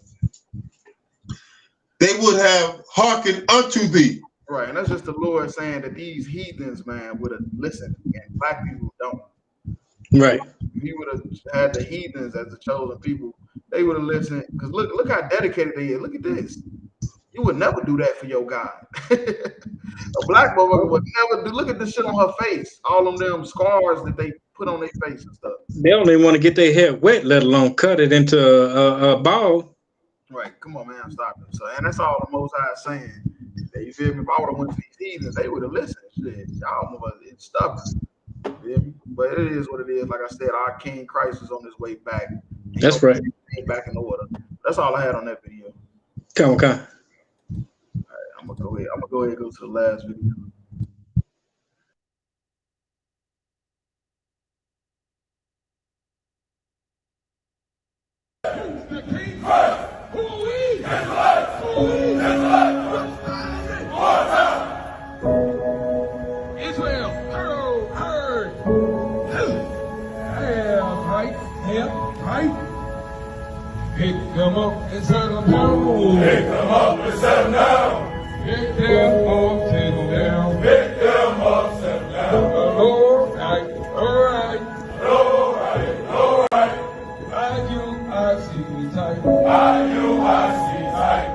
they would have hearkened unto thee. Right, and that's just the Lord saying that these heathens, man, would have listened, and black people don't. Right. If he would have had the heathens as the chosen people, they would have listened. Because look how dedicated they is. Look at this. You would never do that for your God. A black motherfucker would never do. Look at this shit on her face. All of them scars that they put on their face and stuff. They don't even want to get their hair wet, let alone cut it into a ball. Right. Come on, man. Stop it. So, and that's all the Most High is saying. That, you feel me? If I would have went to these heathens, they would have listened. Shit. Y'all motherfuckers, it's stubborn. But it is what it is. Like I said, our King Christ is on his way back. That's right. Back in order. That's all I had on that video. Come. All right, I'm gonna go ahead and go to the last video. Pick them up and set them down. Pick them up and set them down. Pick them up, set them down. Pick them up, set them down. All right. By you I see tight. By you I see tight.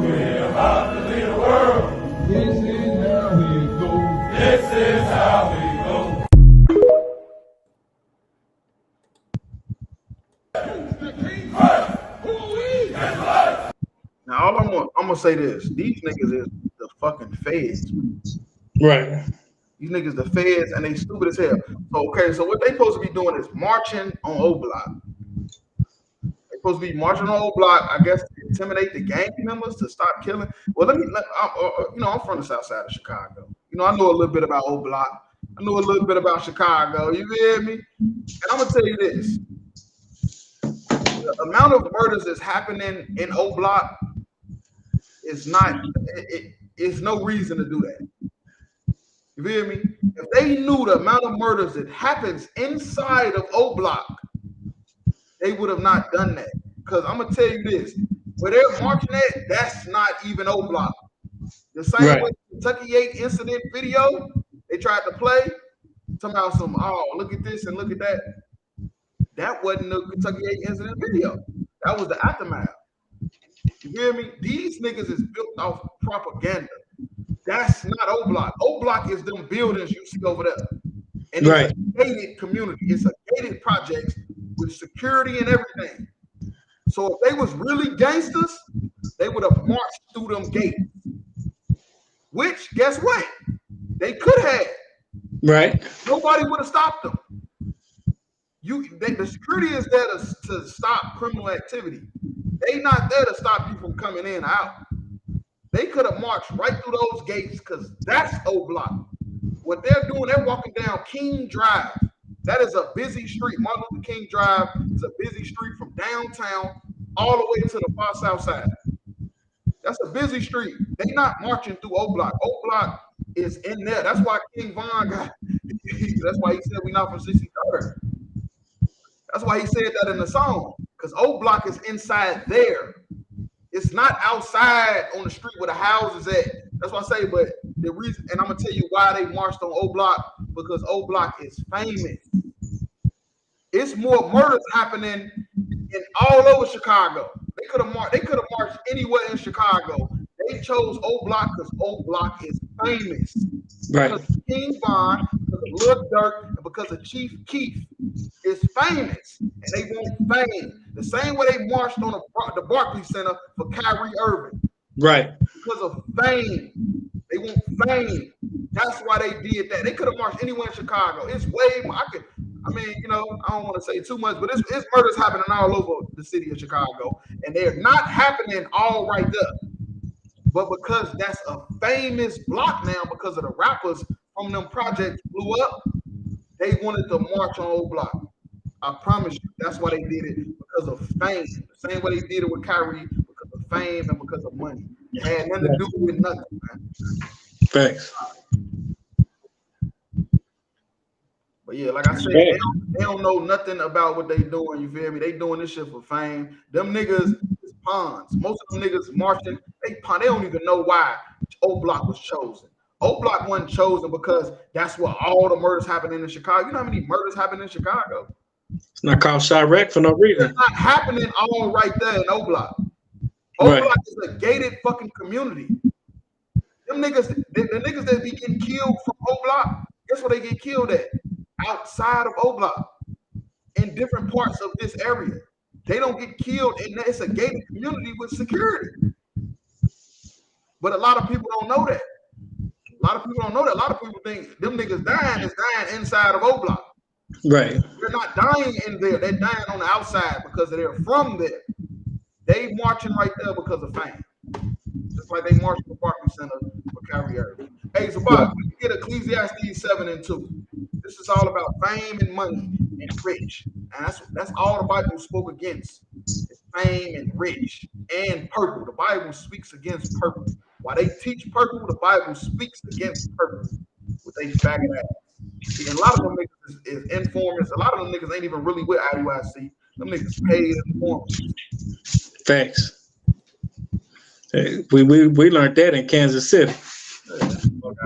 We're about to lead the world. This is how we go. This is how we go. Now, all I'm gonna say this: these niggas is the fucking feds. Right. These niggas the feds, and they stupid as hell. So, okay, so what they supposed to be doing is marching on O Block. They supposed to be marching on O Block, I guess, to intimidate the gang members to stop killing. Well, I'm from the south side of Chicago. I know a little bit about O Block. I know a little bit about Chicago. You feel me? And I'm gonna tell you this: the amount of murders that's happening in O Block is not. It's no reason to do that. You feel me? If they knew the amount of murders that happens inside of O Block, they would have not done that. Because I'm gonna tell you this: where they're marching at, that's not even O Block. The same way the Kentucky 8 incident video they tried to play, talking about some, oh, look at this and look at that. That wasn't the Kentucky 8 incident video. That was the aftermath. You hear me? These niggas is built off propaganda. That's not O Block. O Block is them buildings you see over there. And it's a gated community. It's a gated project with security and everything. So if they was really gangsters, they would have marched through them gates. Which, guess what? They could have. Right. Nobody would have stopped them. The security is there to stop criminal activity. They not there to stop you from coming in and out. They could have marched right through those gates because that's O Block. What they're doing, they're walking down King Drive. That is a busy street. Martin Luther King Drive is a busy street from downtown all the way to the far south side. That's a busy street. They're not marching through O Block. O Block is in there. That's why King Von got. That's why he said we not from 63rd. That's why he said that in the song, because O Block is inside there. It's not outside on the street where the house is at. That's what I say, but the reason, and I'm gonna tell you why they marched on O Block, because O Block is famous. It's more murders happening in all over Chicago. They could have marched anywhere in Chicago. They chose O Block because O Block is famous. Right. Because King Von, because of Lil Durk, because of Chief Keef is famous, and they want fame. The same way they marched on the Barclays Center for Kyrie Irving. Right. Because of fame. They want fame. That's why they did that. They could have marched anywhere in Chicago. It's way more. I don't want to say too much, but it's murders happening all over the city of Chicago, and they're not happening all right there. But because that's a famous block now, because of the rappers from them projects blew up, they wanted to march on Old Block. I promise you, that's why they did it, because of fame. The same way they did it with Kyrie, because of fame and because of money. It had nothing to do with nothing, man. Thanks. But yeah, like I said, they don't know nothing about what they doing. You feel me? They doing this shit for fame. Them niggas is pawns. Most of them niggas marching, they don't even know why O Block was chosen. O Block wasn't chosen because that's where all the murders happening in Chicago. You know how many murders happen in Chicago? It's not called Chirac for no reason. It's not happening all right there in O Block. O Block is a gated fucking community. Them niggas, the niggas that be getting killed from O Block, guess where they get killed at? Outside of O Block, in different parts of this area. They don't get killed, and it's a gated community with security. But a lot of people don't know that. A lot of people don't know that. A lot of people think them niggas dying is dying inside of O Block. Right. They're not dying in there. They're dying on the outside because they're from there. They marching right there because of fame. Just like they marched the Barclays Center for Kyrie Irving. Hey, so Bob, we get Ecclesiastes 7 and 2. This is all about fame and money and rich. And that's all the Bible spoke against. It's fame and rich and purple. The Bible speaks against purple. While they teach purple, the Bible speaks against purple with they faggot ass. See, and a lot of them niggas is informers. A lot of them niggas ain't even really with IUIC. Them niggas paid informers. Facts. We learned that in Kansas City.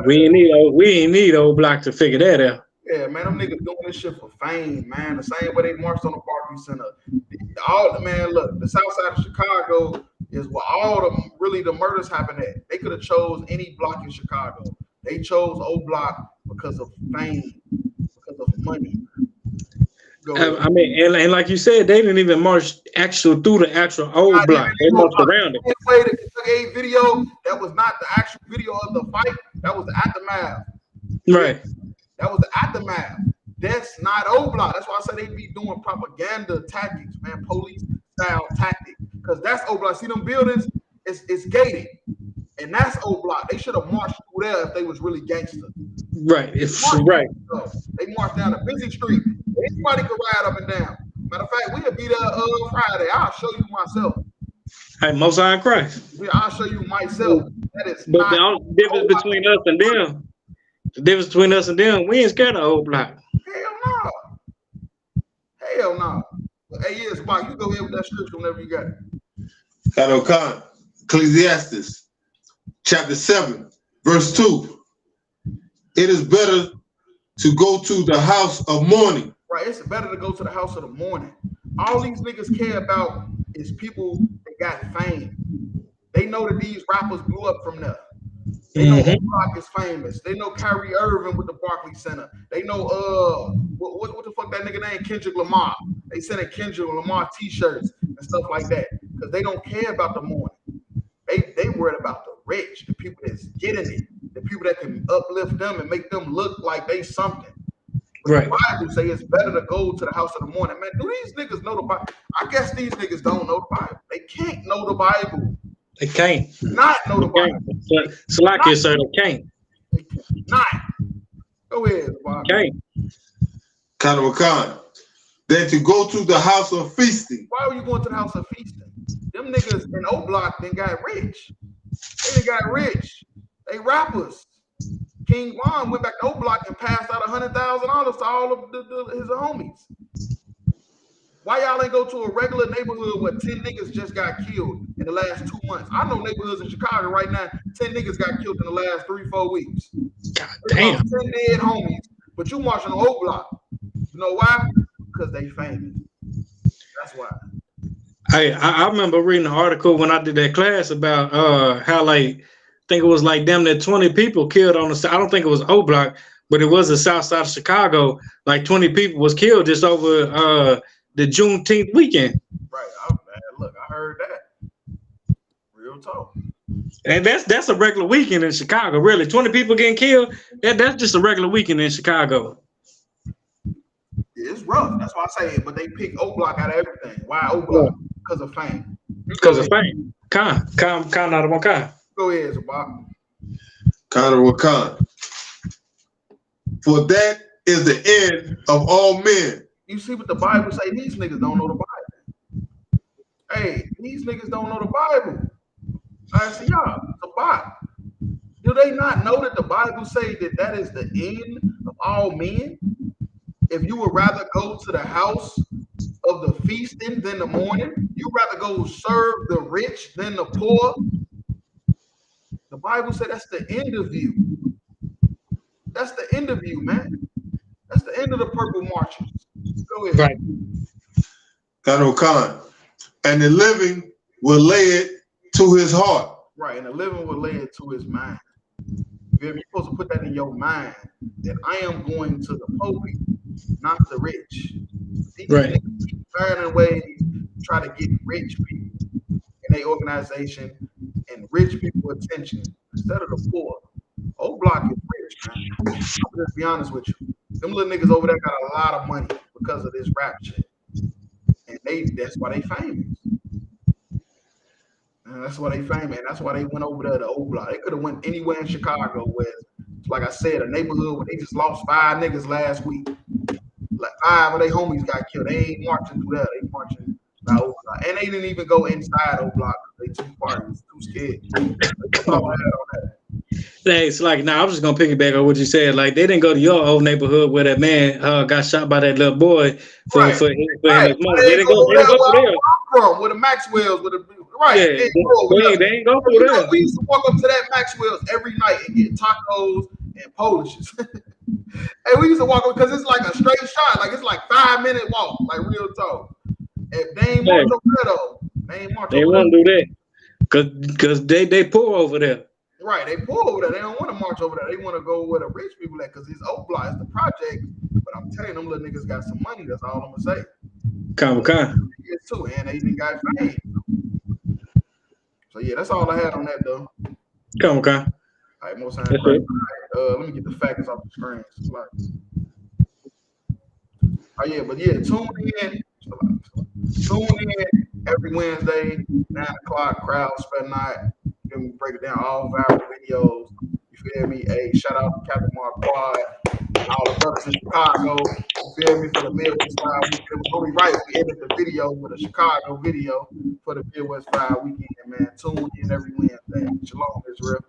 We ain't need O Block to figure that out. Yeah, man, them niggas doing this shit for fame, man. The same way they marched on the Barclays Center. Look, the south side of Chicago is where all the murders happen at. They could have chose any block in Chicago. They chose O Block because of fame, because of money. I mean, and like you said, they didn't even march through the actual old block. They marched around it. They took a video that was not the actual video of the fight. That was the aftermath. Right. That was the aftermath. That's not O Block. That's why I say they be doing propaganda tactics, man, police style tactics. Because that's O Block. See them buildings? It's gated. And that's O Block. They should have marched through there if they was really gangster. Right. Right. They marched down a busy street. Anybody could ride up and down. Matter of fact, we'll be there Friday. I'll show you myself. Hey, Most High Christ. I'll show you myself. That is but the only difference between us and them, we ain't scared of O Block. Hell no. Hey, yes, Mike, you go ahead with that scripture whenever you got it. Hadokan, Ecclesiastes, chapter 7, verse 2. It is better to go to the house of mourning. Right, it's better to go to the house of the mourning. All these niggas care about is people that got fame. They know that these rappers blew up from there. They know O Block is famous. They know Kyrie Irving with the Barclays Center. They know what the fuck that nigga name, Kendrick Lamar. They sending Kendrick Lamar t-shirts and stuff like that because they don't care about the mourning. They worried about the rich, the people that's getting it, the people that can uplift them and make them look like they something. Right. The Bible say it's better to go to the house of the mourning. Man, do these niggas know the Bible? I guess these niggas don't know the Bible. They can't know the Bible. They can't. Not know the Bible. Salakia, sir, they can't. They not. Go ahead, Bob. Can't. Kanawakan. Then to go to the house of feasting. Why are you going to the house of feasting? Them niggas in O Block then got rich. They got rich. They rappers. King Juan went back to O Block and passed out $100,000 to all of his homies. Why y'all ain't go to a regular neighborhood where 10 niggas just got killed in the last 2 months? I know neighborhoods in Chicago right now, 10 niggas got killed in the last 3-4 weeks. God damn. 10 dead homies, but you marching on O Block. You know why? Because they famous. That's why. Hey, I remember reading an article when I did that class about how I think it was like damn near 20 people killed on the side. I don't think it was O Block, but it was the south side of Chicago. Like 20 people was killed just over the Juneteenth weekend. Right. Look, I heard that. Real talk. And that's a regular weekend in Chicago, really. 20 people getting killed, that's just a regular weekend in Chicago. It's rough. That's why I say it. But they pick O Block out of everything. Why O Block? Because of fame. Because of fame. Khan out of one Khan. Go ahead, Zabak. Khan of Khan. For that is the end of all men. You see what the Bible say? These niggas don't know the Bible. Hey, these niggas don't know the Bible. I say, y'all, Zabak. Do they not know that the Bible say that is the end of all men? If you would rather go to the house of the feasting than the mourning, you'd rather go serve the rich than the poor. The Bible said that's the end of you. That's the end of you, man. That's the end of the purple marches. Go ahead. Right. Khan. And the living will lay it to his heart. Right, and the living will lay it to his mind. You're supposed to put that in your mind that I am going to the poor people, not the rich. These niggas keep finding ways to try to get rich people in their organization and rich people attention instead of the poor. O Block is rich, man. I'm just be honest with you. Them little niggas over there got a lot of money because of this rap shit. And that's why they famous. And that's why they famous. And that's why they went over there to O Block. They could have went anywhere in Chicago where, like I said, a neighborhood where they just lost 5 niggas last week. Like 5 of their homies got killed. They ain't marching through that. They marching by O Block. And they didn't even go inside O Block. They too parties, too scared. That's all I had on that. Hey, it's like, I'm just gonna piggyback on what you said. Like, they didn't go to your old neighborhood where that man got shot by that little boy for his money. They didn't go there. From with the Maxwells, with the they ain't go through there. We used to walk up to that Maxwell's every night and get tacos and Polishes. And we used to walk up because it's like a straight shot, like it's like 5-minute walk, like real talk. If they ain't march over there though, they won't do that because they poor over there. Right, they poor over there. They don't want to march over there. They want to go where the rich people at because it's O Block, it's the project. But I'm telling you, them little niggas got some money. That's all I'm gonna say. Come. Yes, too, and they even got fame. So yeah, that's all I had on that though. Come. All right, most times. Let me get the facts off the screen. Tune in. Tune in every Wednesday, 9 o'clock, Crowd Spend Night. We break it down, all viral videos. You feel me? Hey, shout out to Captain Mark Quad and all the brothers in Chicago. You feel me? For the Midwest Fire Weekend. It was only right we ended the video with a Chicago video for the Midwest Fire Weekend, man. Tune in every Wednesday. Shalom, Israel.